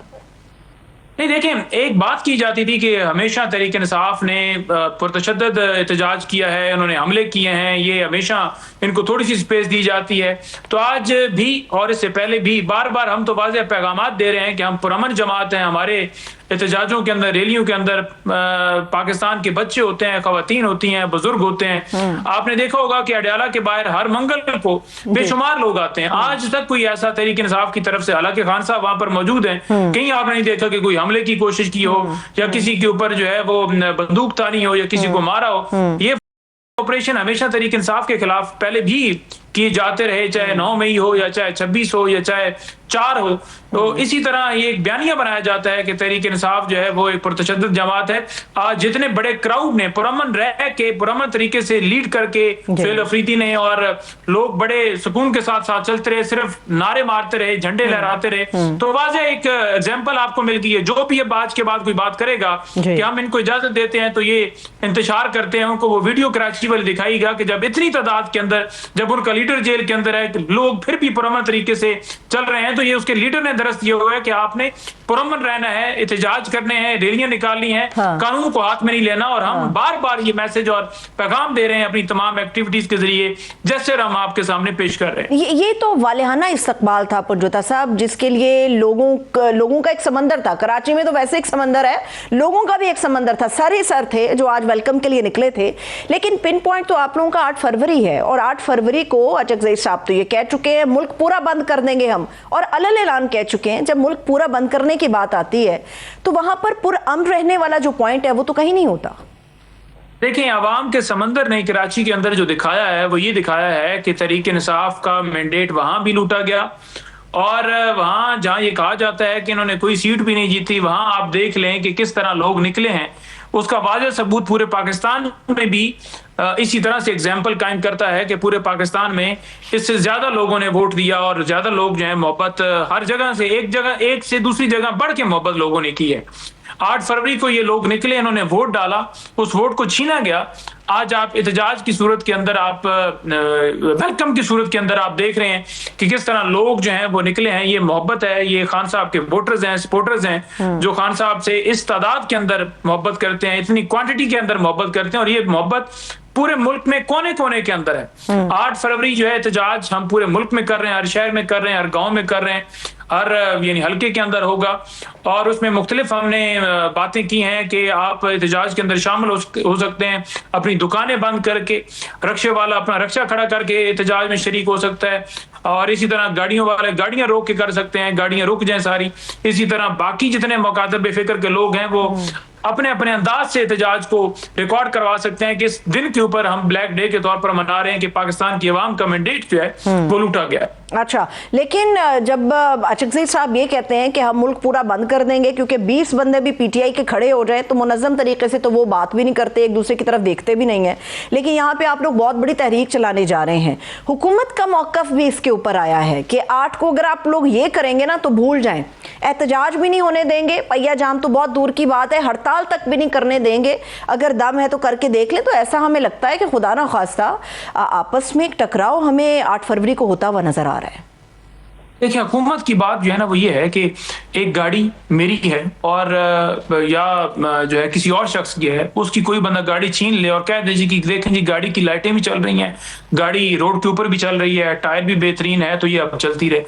नहीं, देखें, एक बात की जाती थी कि हमेशा तहरीक इंसाफ ने पुरतशद्दद एहतजाज किया है, उन्होंने हमले किए हैं, ये हमेशा इनको थोड़ी सी स्पेस दी जाती है। तो आज भी और इससे पहले भी बार बार हम तो वाज़ेह पैगामात दे रहे हैं कि हम पुरअमन जमात हैं, हमारे एहतजाजों के अंदर, रैलियों के अंदर पाकिस्तान के बच्चे होते हैं, खवातीन होती हैं, बुजुर्ग होते हैं। आपने देखा होगा कि अडयाला के बाहर हर मंगल को बेशुमार लोग आते हैं। आज तक कोई ऐसा तहरीक इंसाफ की तरफ से, हालांकि खान साहब वहां पर मौजूद हैं, कहीं आपने नहीं देखा कि कोई हमले की कोशिश की हो या किसी के ऊपर जो है वो बंदूक तानी हो या किसी को मारा हो। ये ऑपरेशन हमेशा तहरीक इंसाफ के खिलाफ पहले भी किए जाते रहे, चाहे 9 मई हो या चाहे 26 हो या चाहे 4 हो। तो इसी तरह ये एक बयानिया बनाया जाता है कि तहरीक इंसाफ जो है वो एक पुरतशद्दद जमात है। आज जितने बड़े क्राउड ने पुरअमन रह के, पुरअमन तरीके से लीड करके सोहेल अफरीदी ने, और लोग बड़े सुकून के साथ साथ चलते रहे, सिर्फ नारे मारते रहे, झंडे लहराते रहे, तो वाज़ेह एक एग्जाम्पल आपको मिल गई है। जो भी अब आज के बाद कोई बात करेगा कि हम इनको इजाजत देते हैं तो ये इंतशार करते हैं, उनको वो वीडियो कराची वाली दिखाईगा कि जब इतनी तादाद के अंदर, जब उनका लीडर जेल के अंदर है, लोग फिर भी पुरअमन तरीके से चल रहे हैं, तो ये उसके लीडर ने दरस्त दिया हुआ है कि आपने पुरअमन रहना है, एहतजाज करने हैं, रैलियां निकालनी है, कानून को हाथ में नहीं लेना। और हम बार बार ये मैसेज और पैगाम दे रहे हैं अपनी तमाम एक्टिविटीज के जरिए, जैसे हम आपके सामने पेश कर रहे हैं। ये तो वालेहाना इस्तकबाल था पंजोता साहब, जिसके लिए लोगों का एक समंदर था। कराची में तो वैसे एक समंदर है, लोगों का भी एक समंदर था, सर ही सर थे जो आज वेलकम के लिए निकले थे। लेकिन पिन पॉइंट तो आप लोगों का 8 फरवरी है, और 8 फरवरी को अचकज़ई साहब तो ये कह चुके हैं मुल्क पूरा बंद कर देंगे हम, और अलल ऐलान कह चुके हैं। जब मुल्क पूरा बंद करने की बात आती है तो वहां पर पुरअमन रहने वाला जो पॉइंट है वो तो कहीं नहीं होता। देखिए, आवाम के समंदर ने कराची के अंदर जो दिखाया है वो ये दिखाया है कि तहरीक इंसाफ का मैंडेट वहां भी लूटा गया, और वहां जहां ये कहा जाता है कि इन्होंने कोई सीट भी नहीं जीती, वहां आप देख लें कि किस तरह लोग निकले हैं। उसका वाज़ेह सबूत पूरे पाकिस्तान में भी इसी तरह से एग्जाम्पल कायम करता है कि पूरे पाकिस्तान में इससे ज्यादा लोगों ने वोट दिया, और ज्यादा लोग जो है मोहब्बत हर जगह से, एक से दूसरी जगह बढ़ के मोहब्बत लोगों ने की है। 8 फरवरी को ये लोग निकले, इन्होंने वोट डाला, उस वोट को छीना गया। आज आप एहतजाज की सूरत के अंदर, आप वेलकम की सूरत के अंदर आप देख रहे हैं कि किस तरह लोग जो हैं वो निकले हैं। ये मोहब्बत है, ये खान साहब के वोटर्स हैं, सपोर्टर्स हैं, जो खान साहब से इस तादाद के अंदर मोहब्बत करते हैं, इतनी क्वांटिटी के अंदर मोहब्बत करते हैं, और ये मोहब्बत पूरे मुल्क में कोने कोने के अंदर है। 8 फरवरी जो है एहतजाज हम पूरे मुल्क में कर रहे हैं, हर शहर में कर रहे हैं, हर गांव में कर रहे हैं, हर यानी हल्के के अंदर होगा। और उसमें मुख्तलिफ हमने बातें की हैं कि आप एहतजाज के अंदर शामिल हो सकते हैं, अपनी दुकानें बंद करके, रक्षा वाला अपना रक्षा खड़ा करके एहतजाज में शरीक हो सकता है, और इसी तरह गाड़ियों वाले गाड़ियां रोक के कर सकते हैं, गाड़ियां रुक जाएं सारी। इसी तरह बाकी जितने मुकातब बेफिक्र के लोग हैं वो अपने अपने अंदाज से एहतजाज को रिकॉर्ड करवा सकते हैं कि इस दिन के ऊपर हम ब्लैक डे के तौर पर मना रहे हैं कि पाकिस्तान की आवाम का मैंडेट जो है वो लूटा गया है। अच्छा, लेकिन जब अचकज़ई साहब ये कहते हैं कि हम मुल्क पूरा बंद कर देंगे क्योंकि 20 बंदे भी पीटीआई के खड़े हो जाए, तो मुनज़्ज़म तरीके से तो वो बात भी नहीं करते, एक दूसरे की तरफ देखते भी नहीं है। लेकिन यहाँ पे आप लोग बहुत बड़ी तहरीक चलाने जा रहे हैं, हुकूमत का मौक़िफ़ भी इसके ऊपर आया है कि 8 को अगर आप लोग ये करेंगे ना तो भूल जाएं, एहतजाज भी नहीं होने देंगे, पहिया जाम तो बहुत दूर की बात है, हड़ताल तक भी नहीं करने देंगे। अगर दम है तो करके देख लें। तो ऐसा हमें लगता है कि खुदा ना खास्ता आपस में एक टकराव हमें 8 फरवरी को होता हुआ नजर आ रहा है। देखिए, हुकूमत की बात जो है ना वो ये है कि एक गाड़ी मेरी है और या जो है किसी और शख्स की है, उसकी कोई बंदा गाड़ी छीन ले और कह दे जी कि देखें जी गाड़ी की लाइटें भी चल रही हैं, गाड़ी रोड के ऊपर भी चल रही है, टायर भी बेहतरीन है, तो ये अब चलती रहे।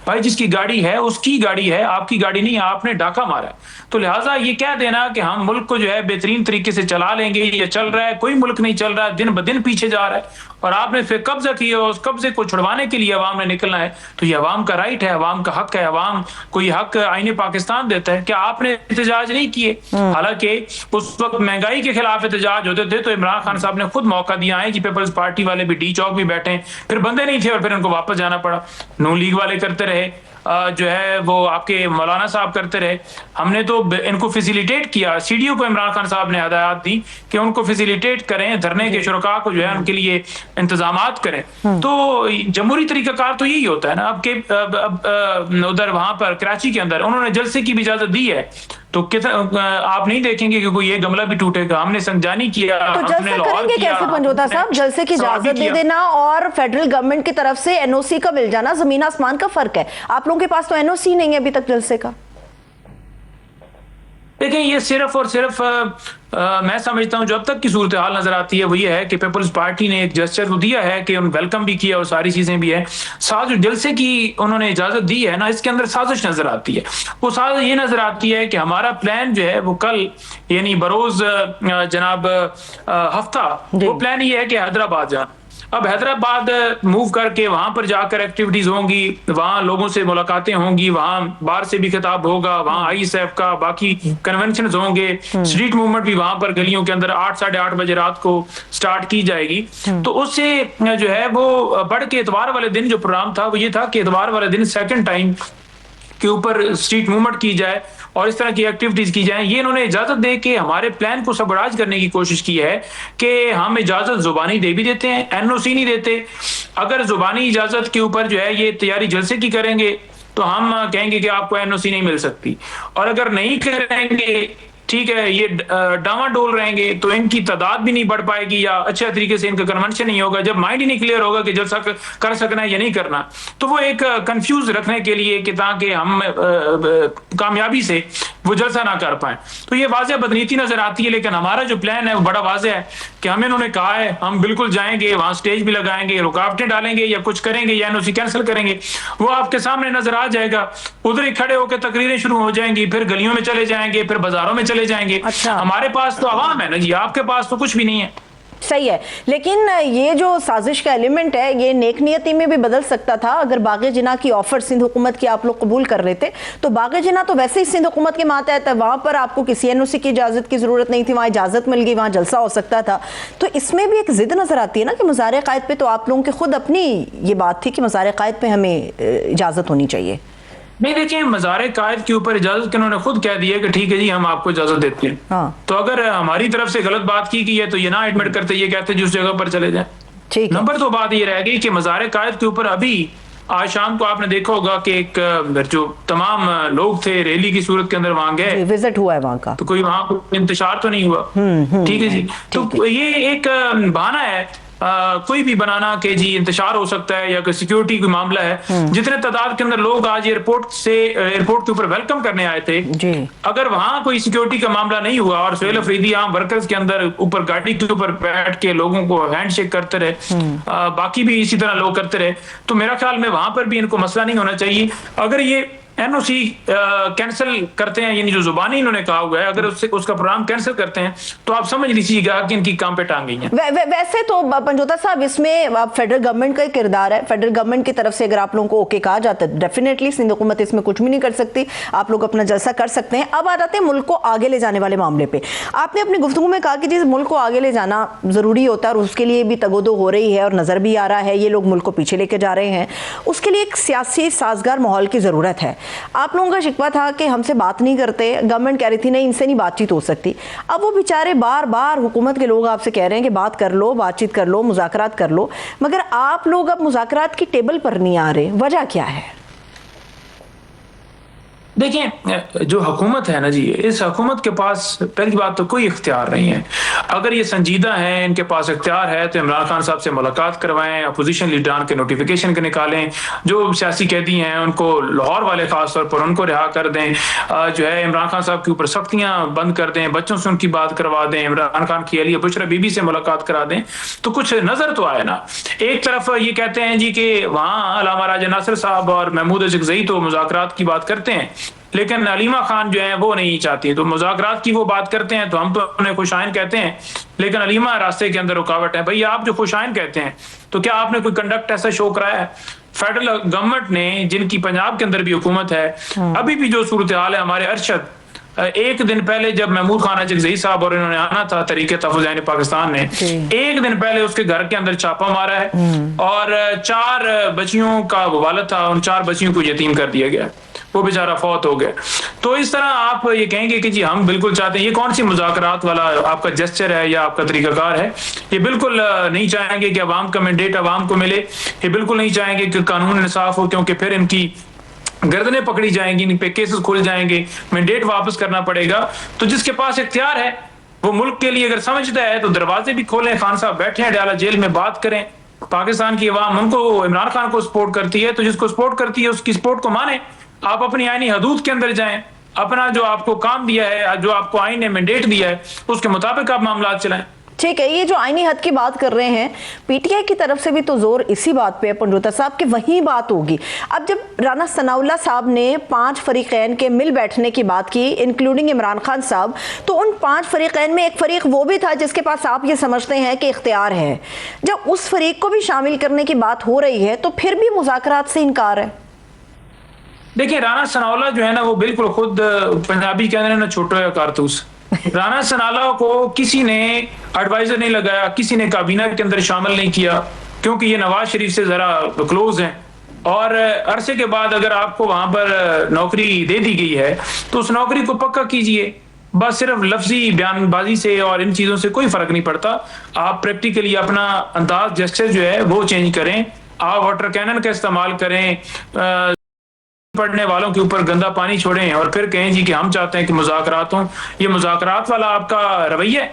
भाई जिसकी गाड़ी है उसकी गाड़ी है, आपकी गाड़ी नहीं, आपने डाका मारा है। तो लिहाजा ये कह देना कि हम मुल्क को जो है बेहतरीन तरीके से चला लेंगे, ये चल रहा है, कोई मुल्क नहीं चल रहा है, दिन ब दिन पीछे जा रहा है, और आपने फिर कब्जा किया, उस कब्जे को छुड़वाने के लिए अवाम ने निकलना है। तो ये अवाम का राइट है, अवाम का हक है, अवाम को ये हक आईने पाकिस्तान देता है। क्या आपने एहतजाज नहीं किए? हालांकि उस वक्त महंगाई के खिलाफ एहतजाज होते थे तो इमरान खान साहब ने खुद मौका दिया है कि पीपल्स पार्टी वाले भी डी चौक भी बैठे, फिर बंदे नहीं थे और फिर उनको वापस जाना पड़ा। नून लीग वाले करते रहे, जो है वो आपके मौलाना साहब करते रहे, हमने तो इनको फैसिलिटेट किया। सीडीओ को इमरान खान साहब ने हदायत दी कि उनको फैसिलिटेट करें, धरने के शुरका को जो है उनके लिए इंतजामात करें। तो जमहूरी तरीकाकार तो यही होता है ना। अब के उधर वहां पर कराची के अंदर उन्होंने जलसे की भी इजाजत दी है, तो कितना आप नहीं देखेंगे कि कोई ये गमला भी टूटेगा। हमने संजानी किया, तो हमने जलसा लाहौर करेंगे किया, कैसे पंजोता साहब? जलसे की इजाजत दे देना और फेडरल गवर्नमेंट की तरफ से एनओसी का मिल जाना जमीन आसमान का फर्क है। आप लोगों के पास तो एनओसी नहीं है अभी तक जलसे का। देखिए, ये सिर्फ और सिर्फ मैं समझता हूं जो अब तक की सूरत हाल नजर आती है वो ये है कि पीपल्स पार्टी ने एक जेस्चर तो दिया है कि उन वेलकम भी किया और सारी चीजें भी है, साथ जो जलसे की उन्होंने इजाजत दी है ना, इसके अंदर साजिश नजर आती है। वो साजिश ये नजर आती है कि हमारा प्लान जो है वो कल यानी बरोज जनाब हफ्ता, वो प्लान ये है कि हैदराबाद जाना। अब हैदराबाद मूव करके वहां पर जाकर एक्टिविटीज होंगी, वहां लोगों से मुलाकातें होंगी, वहां बाहर से भी खिताब होगा, वहां आईएसएफ का बाकी कन्वेंशन होंगे, स्ट्रीट मूवमेंट भी वहां पर गलियों के अंदर 8 साढ़े 8 बजे रात को स्टार्ट की जाएगी। तो उससे जो है वो बढ़ के इतवार वाले दिन जो प्रोग्राम था वो ये था कि इतवार वाले दिन सेकंड टाइम के ऊपर स्ट्रीट मूवमेंट की जाए और इस तरह की एक्टिविटीज की जाए। ये इन्होंने इजाजत दे के हमारे प्लान को सबराज करने की कोशिश की है कि हम इजाजत जुबानी दे भी देते हैं, एनओसी नहीं देते। अगर जुबानी इजाजत के ऊपर जो है ये तैयारी जलसे की करेंगे तो हम कहेंगे कि आपको एनओसी नहीं मिल सकती, और अगर नहीं करेंगे, ठीक है, ये डावाडोल रहेंगे तो इनकी तादाद भी नहीं बढ़ पाएगी या अच्छे तरीके से इनका कन्वेंशन नहीं होगा। जब माइंड ही नहीं क्लियर होगा कि जलसा कर सकना है या नहीं करना, तो वो एक कंफ्यूज रखने के लिए कि ताकि हम कामयाबी से वो जलसा ना कर पाए, तो ये वाज़ेह बदनीति नजर आती है। लेकिन हमारा जो प्लान है वो बड़ा वाज़ेह है कि हमें इन्होंने कहा है हम बिल्कुल जाएंगे, वहां स्टेज भी लगाएंगे, रुकावटें डालेंगे या कुछ करेंगे या एनओसी कैंसिल करेंगे, वो आपके सामने नजर आ जाएगा। उधर ही खड़े होकर तकरीरें शुरू हो जाएंगी, फिर गलियों में चले जाएंगे, फिर बाजारों में चले जाएंगे। अच्छा। हमारे पास तो आवाम है ना जी, आपके पास तो कुछ भी नहीं है। सही है, लेकिन ये जो साजिश का एलिमेंट है ये नेक नियति में भी बदल सकता था। अगर बाग़े जिना की ऑफर सिंध हुकूमत की आप लोग कबूल कर रहे थे तो बाग़े जिना तो वैसे ही सिंध हुकूमत के मातहत है, वहां पर आपको किसी एनओसी की इजाजत की जरूरत नहीं थी, वहां इजाजत मिल गई, वहां जलसा हो सकता था। तो इसमें भी एक जिद नजर आती है ना कि मज़ार क़ायद पे तो आप लोगों की खुद अपनी ये बात थी कि मज़ार क़ायद पे हमें इजाजत होनी चाहिए। नहीं, देखिए, मज़ार क़ायद के ऊपर इजाजत के उन्होंने खुद कह दिया कि ठीक है जी हम आपको इजाजत देते हैं। हाँ। तो अगर हमारी तरफ से गलत बात की गई है तो ये ना एडमिट करते, ये कहते जिस जगह पर चले जाए। ठीक है। नंबर 2 बात ये रह गई कि मज़ार क़ायद के ऊपर अभी आज शाम को आपने देखा होगा कि एक जो तमाम लोग थे रैली की सूरत के अंदर वहां गए, विजिट हुआ है वहां का, तो कोई वहां इंतशार तो नहीं हुआ। ठीक है जी, तो ये एक बहाना है कोई भी बनाना कि जी इंतशार हो सकता है या कोई सिक्योरिटी कोई मामला है। जितने तादाद के अंदर लोग आज एयरपोर्ट के ऊपर वेलकम करने आए थे, अगर वहां कोई सिक्योरिटी का मामला नहीं हुआ और सोहेल अफरीदी आम वर्कर्स के अंदर ऊपर गाड़ी के ऊपर बैठ के लोगों को हैंडशेक करते रहे, बाकी भी इसी तरह लोग करते रहे, तो मेरा ख्याल में वहां पर भी इनको मसला नहीं होना चाहिए। अगर ये एनओसी कैंसिल करते हैं, यानी जो जुबानी इन्होंने कहा हुआ है, अगर उसका प्रोग्राम कैंसिल करते हैं तो आप समझ लीजिएगा कि इनकी काम पे टांग गई हैं। वैसे तो पंजोता साहब इसमें फेडरल गवर्नमेंट का ही किरदार है। फेडरल गवर्नमेंट की तरफ से अगर आप लोगों को ओके कहा जाता है, डेफिनेटली सिंध हुकूमत इसमें कुछ भी नहीं कर सकती, आप लोग अपना जलसा कर सकते हैं। अब आ जाते हैं मुल्क को आगे ले जाने वाले मामले पे। आपने अपनी गुफ्तगू में कहा कि जिस मुल्क को आगे ले जाना जरूरी होता है और उसके लिए भी तगोदो हो रही है और नजर भी आ रहा है ये लोग मुल्क को पीछे लेके जा रहे हैं, उसके लिए एक सियासी साजगार माहौल की जरूरत है। आप लोगों का शिकवा था कि हमसे बात नहीं करते, गवर्नमेंट कह रही थी नहीं इनसे नहीं बातचीत हो सकती। अब वो बेचारे बार बार हुकूमत के लोग आपसे कह रहे हैं कि बात कर लो, बातचीत कर लो, मुज़ाकरात कर लो, मगर आप लोग अब मुज़ाकरात की टेबल पर नहीं आ रहे, वजह क्या है? देखिए, जो हुकूमत है ना जी, इस हुकूमत के पास पहली बात तो कोई इख्तियार नहीं है। अगर ये संजीदा है, इनके पास इख्तियार है तो इमरान खान साहब से मुलाकात करवाएं, अपोजिशन लीडरान के नोटिफिकेशन के निकालें, जो सियासी कैदी हैं उनको लाहौर वाले खास तौर पर उनको रिहा कर दें, जो है इमरान खान साहब के ऊपर सख्तियां बंद कर दें, बच्चों से उनकी बात करवा दें, इमरान खान की अहलिया बुशरा बीबी से मुलाकात करा दें, तो कुछ नजर तो आए ना। एक तरफ ये कहते हैं जी कि वहाँ अल्लामा राजा नासिर साहब और महमूद अज़रज़ई तो मुज़ाकरात की बात करते हैं, लेकिन अलीमा खान जो है वो नहीं चाहती। तो मुज़ाकरात की वो बात करते हैं तो हम तो उन्हें खुशाइन कहते हैं, लेकिन अलीमा रास्ते के अंदर रुकावट है। भैया आप जो खुशाइन कहते हैं तो क्या आपने कोई कंडक्ट ऐसा शो कराया है? फेडरल गवर्नमेंट ने, जिनकी पंजाब के अंदर भी हुकूमत है, अभी भी जो सूरत हाल है, हमारे अरशद एक दिन पहले जब महमूद खान अज़रज़ई साहब और इन्होंने आना था तहरीक तहफ़्फ़ुज़ ऐन पाकिस्तान ने, एक दिन पहले उसके घर के अंदर छापा मारा है और 4 बच्चियों का वो वालिद था, उन 4 बच्चियों को यतीम कर दिया गया। वो बेचारा फौत हो गया। तो इस तरह आप ये कहेंगे कि जी हम बिल्कुल चाहते हैं, ये कौन सी मुज़ाकरात वाला आपका जेस्चर है या आपका तरीकाकार है? ये बिल्कुल नहीं चाहेंगे कि अवाम का मैंडेट अवाम को मिले, ये बिल्कुल नहीं चाहेंगे कि कानून इंसाफ हो, क्योंकि फिर इनकी गर्दनें पकड़ी जाएंगी, इन पे केसेस खुल जाएंगे, मैंडेट वापस करना पड़ेगा। तो जिसके पास इख्तियार है वो मुल्क के लिए अगर समझता है तो दरवाजे भी खोलें, खान साहब बैठे हैं डाला जेल में, बात करें। पाकिस्तान की अवाम उनको इमरान खान को सपोर्ट करती है, तो जिसको सपोर्ट करती है उसकी सपोर्ट को माने, आप अपनी आईनी हदूद के अंदर जाएं, अपना जो आपको काम दिया है, जो आपको आईन ने मैंडेट दिया है, उसके मुताबिक आप मामला चलाएं। ठीक है, ये जो आईनी हद की बात कर रहे हैं, पीटीआई की तरफ से भी तो जोर इसी बात पे है पंजोता साहब कि वही बात होगी। अब जब राना सनाउल्लाह साहब ने 5 फरीकैन के मिल बैठने की बात की, इंक्लूडिंग इमरान खान साहब, तो उन 5 फरीकैन में एक फरीक वो भी था जिसके पास आप ये समझते हैं कि इख्तियार है। जब उस फरीक को भी शामिल करने की बात हो रही है तो फिर भी मुज़ाकरात से इनकार है। देखिए, राना सनाउल्लाह जो है ना, वो बिल्कुल खुद पंजाबी के अंदर ना छोटा कारतूस। राना सनाउल्लाह को किसी ने एडवाइजर नहीं लगाया, किसी ने काबीना के अंदर शामिल नहीं किया, क्योंकि ये नवाज शरीफ से जरा क्लोज हैं। और अरसे के बाद अगर आपको वहां पर नौकरी दे दी गई है तो उस नौकरी को पक्का कीजिए। बस सिर्फ लफ्जी बयानबाजी से और इन चीजों से कोई फर्क नहीं पड़ता। आप प्रैक्टिकली अपना अंदाज जेस्चर जो है वो चेंज करें, आप वाटर कैनन का इस्तेमाल करें, पढ़ने वालों के ऊपर गंदा पानी छोड़ें और फिर कहें जी कि हम चाहते हैं कि मुज़ाकरात हों। ये मुज़ाकरात वाला आपका रवैया है,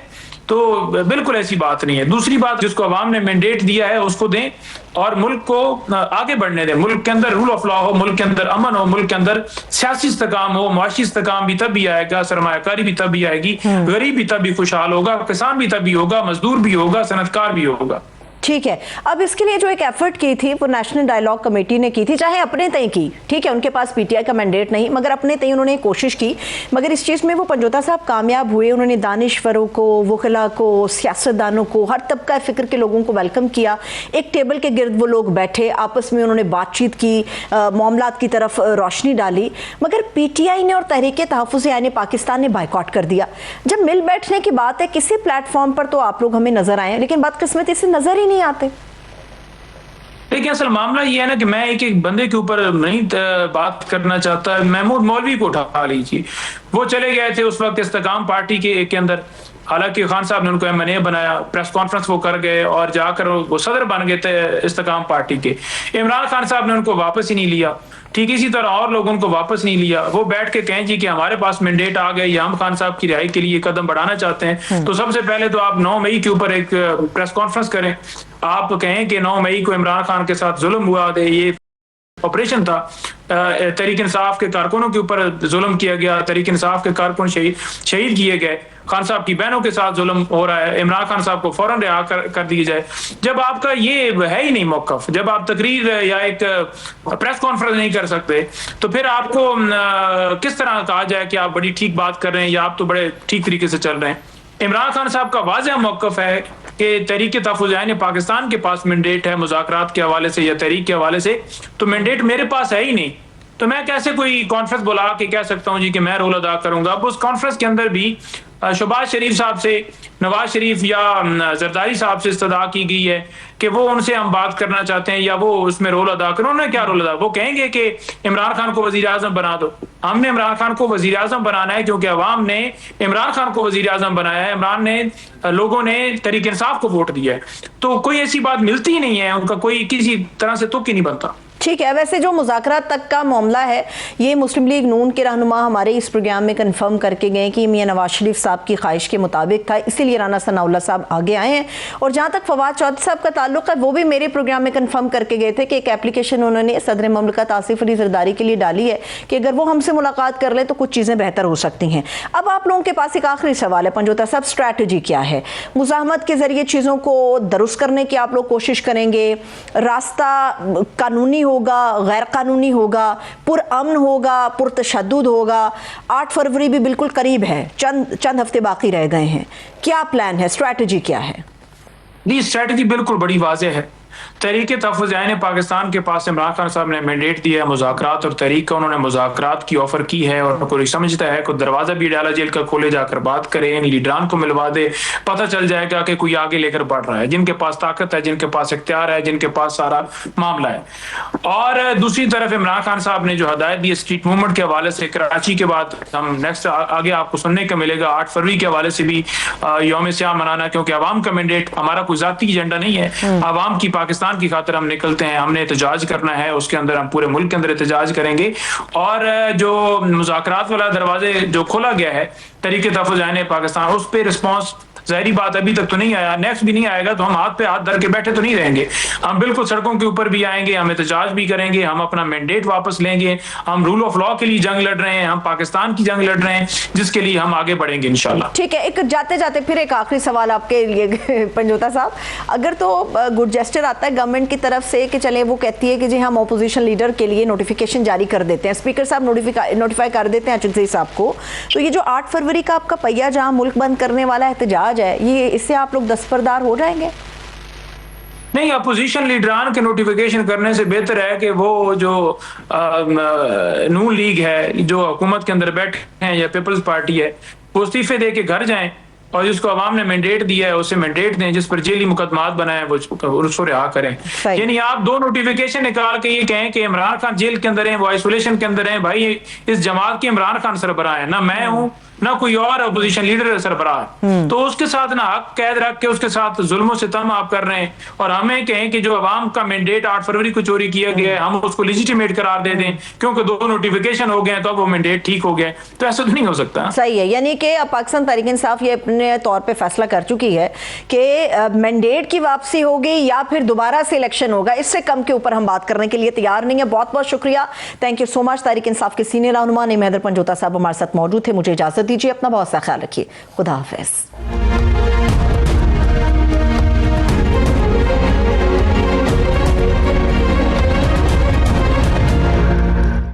तो बिल्कुल ऐसी बात नहीं है। दूसरी बात, जिसको अवाम ने मैंडेट दिया है उसको दें और मुल्क को आगे बढ़ने दें। मुल्क के अंदर रूल ऑफ लॉ हो, मुल्क के अंदर अमन हो, मुल्क के अंदर सियासी इस्तेकाम हो, मुआशी इस्तेकाम भी तभी आएगा, सरमायाकारी भी तभी आएगी, गरीब भी तभी खुशहाल होगा, किसान भी तभी होगा, मजदूर भी होगा, सनतकार भी होगा। ठीक है, अब इसके लिए जो एक एफर्ट की थी वो नेशनल डायलॉग कमेटी ने की थी, चाहे अपने तय की, ठीक है, उनके पास पीटीआई का मैंडेट नहीं, मगर अपने तय उन्होंने कोशिश की। मगर इस चीज़ में वो पंजोता साहब कामयाब हुए। उन्होंने दानिश्वरों को, वकला को, सियासतदानों को, हर तबका फ़िक्र के लोगों को वेलकम किया। एक टेबल के गिर्द वो लोग बैठे, आपस में उन्होंने बातचीत की, मामलात की तरफ रोशनी डाली। मगर पीटीआई ने और तहरीक तहफ़्फ़ुज़ आईन पाकिस्तान ने बाइकआउट कर दिया। जब मिल बैठने की बात है किसी प्लेटफॉर्म पर तो आप लोग हमें नजर आए, लेकिन बदकिस्मती से नजर ही नहीं आते। देखिए, असल मामला ये है ना कि मैं एक बंदे के ऊपर नहीं बात करना चाहता। महमूद मौलवी को उठा लीजिए, वो चले गए थे उस वक्त इस्तेकाम पार्टी के अंदर, हालांकि खान साहब ने उनको एमएनए बनाया, प्रेस कॉन्फ्रेंस वो कर गए और जाकर वो सदर बन गए थे इस्तेकाम पार्टी के। इमरान खान साहब ने उनको वापस ही नहीं लिया, ठीक इसी तरह और लोगों को वापस नहीं लिया। वो बैठ के कहें जी कि हमारे पास मैंडेट आ गए या हम खान साहब की रिहाई के लिए कदम बढ़ाना चाहते हैं, तो सबसे पहले तो आप 9 मई के ऊपर एक प्रेस कॉन्फ्रेंस करें। आप कहें कि 9 मई को इमरान खान के साथ जुल्म हुआ, ये ऑपरेशन था, तहरीक इंसाफ के कारकुनों के ऊपर जुल्म किया गया, तहरीक इंसाफ के कारकुन शहीद किए गए, खान साहब की बहनों के साथ जुल्म हो रहा है, इमरान खान साहब को फौरन रिहा कर दी जाए। जब आपका ये है ही नहीं मौकफ, जब आप तकरीर या एक प्रेस कॉन्फ्रेंस नहीं कर सकते, तो फिर आपको किस तरह कहा जाए कि आप बड़ी ठीक बात कर रहे हैं या आप तो बड़े ठीक तरीके से चल रहे हैं? इमरान खान साहब का वाज़ेह मौकफ है कि तहरीक तहफ़्फ़ुज़ आईन पाकिस्तान के पास मैंडेट है मुज़ाकरात के हवाले से या तहरीक के हवाले से, तो मैंडेट मेरे पास है ही नहीं। तो मैं कैसे कोई कॉन्फ्रेंस बुला के कह सकता हूं जी कि मैं रोल अदा करूंगा? अब उस कॉन्फ्रेंस के अंदर भी शहबाज शरीफ साहब से, नवाज शरीफ या जरदारी साहब से इस्तदा की गई है कि वो उनसे हम बात करना चाहते हैं या वो उसमें रोल अदा करें। उन्होंने क्या रोल अदा? वो कहेंगे कि इमरान खान को वजीर आजम बना दो। हमने इमरान खान को वजीर आजम बनाना है क्योंकि अवाम ने इमरान खान को वजीर आजम बनाया है, इमरान ने, लोगों ने तहरीक इंसाफ को वोट दिया है। तो कोई ऐसी बात मिलती ही नहीं है, उनका कोई किसी तरह से तुक ही नहीं बनता। ठीक है, वैसे जो मुज़ाकरात तक का मामला है ये मुस्लिम लीग नून के रहनुमा हमारे इस प्रोग्राम में कंफर्म करके गए कि मियां नवाज शरीफ साहब की ख्वाहिश के मुताबिक था, इसीलिए राना सनाउल्लाह साहब आगे आए हैं। और जहाँ तक फवाद चौधरी साहब का ताल्लुक है, वो भी मेरे प्रोग्राम में कंफर्म करके गए थे कि एक एप्लीकेशन उन्होंने सदर ममलकत आसिफ अली जरदारी के लिए डाली है कि अगर वो हमसे मुलाकात कर ले तो कुछ चीज़ें बेहतर हो सकती हैं। अब आप लोगों के पास एक आखिरी सवाल है पंजोता साहब, स्ट्रैटेजी क्या है? मुज़ाहमत के जरिए चीज़ों को दुरुस्त करने की आप लोग कोशिश करेंगे, रास्ता कानूनी होगा, गैर कानूनी होगा, पुरअमन होगा, पुरतशद्दुद होगा? 8 फरवरी भी बिल्कुल करीब है, चंद हफ्ते बाकी रह गए हैं। क्या प्लान है, स्ट्रैटेजी क्या है? जी, स्ट्रैटेजी बिल्कुल बड़ी वाज़ेह है। तहरीक तहफ़्फ़ुज़ ऐन पाकिस्तान के पास इमरान खान साहब ने मैंडेट दिया है मुज़ाकरात और तहरीक का, उन्होंने मुज़ाकरात की ऑफर की है और कोई समझता है कोई दरवाजा भी डाला जेल का खोले, जाकर बात करें, इन लीडरान को मिलवा दे, पता चल जाएगा कि कोई आगे लेकर बढ़ रहा है, जिनके पास ताकत है, जिनके पास इख्तियार है, जिनके पास सारा मामला है। और दूसरी तरफ इमरान खान साहब ने जो हदायत दी स्ट्रीट मूवमेंट के हवाले से, कराची के बाद हम नेक्स्ट आगे आपको सुनने को मिलेगा 8 फरवरी के हवाले से भी यौम सियाम मनाना, क्योंकि अवाम का मैंडेट, हमारा कोई जाती एजेंडा नहीं है, अवाम की पाकिस्तान की खातिर हम निकलते हैं, हमने एहतजाज करना है, उसके अंदर हम पूरे मुल्क के अंदर एहतजाज करेंगे। और जो मुज़ाकरात वाला दरवाजे जो खोला गया है तहरीक तहफ़्फ़ुज़ ऐन पाकिस्तान, उस पर रिस्पॉन्स ज़ाहिरी बात अभी तक तो नहीं आया, नेक्स्ट भी नहीं आएगा, तो हम हाथ पे हाथ धर के बैठे तो नहीं रहेंगे, हम बिल्कुल सड़कों के ऊपर भी आएंगे, हम एहतजाज भी करेंगे, हम अपना मैंडेट वापस लेंगे, हम रूल ऑफ लॉ के लिए जंग लड़ रहे हैं, हम पाकिस्तान की जंग लड़ रहे हैं, जिसके लिए हम आगे बढ़ेंगे इंशाल्लाह। ठीक है, एक जाते जाते फिर एक आखिरी सवाल आपके लिए पंजोता साहब, अगर तो गुड जेस्चर आता है गवर्नमेंट की तरफ से कि चले, वो कहती है कि जी हम अपोजिशन लीडर के लिए नोटिफिकेशन जारी कर देते हैं, स्पीकर साहब नोटिफाई कर देते हैं अचुल साहब को, तो ये जो 8 फरवरी का आपका पहिया जहां मुल्क बंद करने वाला एहतजाज है, ये इससे आप लोग दस्तबरदार हो जाएंगे? नहीं, अपोजिशन लीडरान के नोटिफिकेशन करने से बेहतर है कि वो जो नून लीग है, जो हुकूमत के अंदर बैठे हैं, या पीपल्स पार्टी है, वो इस्तीफे दे के घर जाएं और जिसको अवाम ने मैंडेट दिया है उसे मैंडेट दें, जिस पर जेली मुकदमात बनाए वो उसको रिहा करें। यानी आप 2 नोटिफिकेशन निकाल के ये कहें कि इमरान खान जेल के अंदर है, वो आइसोलेशन के अंदर है, भाई इस जमात के इमरान खान सरबराह है, ना मैं हूं ना कोई और अपोजिशन लीडर सरबराह, तो उसके साथ ना हक कैद रख के उसके साथ जुल्म सितम आप कर रहे हैं, और हमें कहें कि जो अवाम का मैंडेट 8 फरवरी को चोरी किया गया है हम उसको लेजिटिमेट करार दे दें क्योंकि 2 नोटिफिकेशन हो गए तो अब वो मैंडेट ठीक हो गया, तो ऐसा तो नहीं हो सकता। सही है, यानी कि पाकिस्तान तहरीक इंसाफ ये अपने तौर पे फैसला कर चुकी है कि मैंडेट की वापसी होगी या फिर दोबारा से इलेक्शन होगा, इससे कम के ऊपर हम बात करने के लिए तैयार नहीं है। बहुत बहुत शुक्रिया, thank you so much. Tehreek Insaf के सीनियर रहनुमा नईम हैदर पंजोता साहब हमारे साथ मौजूद थे। मुझे इजाजत दीजिए, अपना बहुत सा ख्याल रखिए, खुदा हाफिज।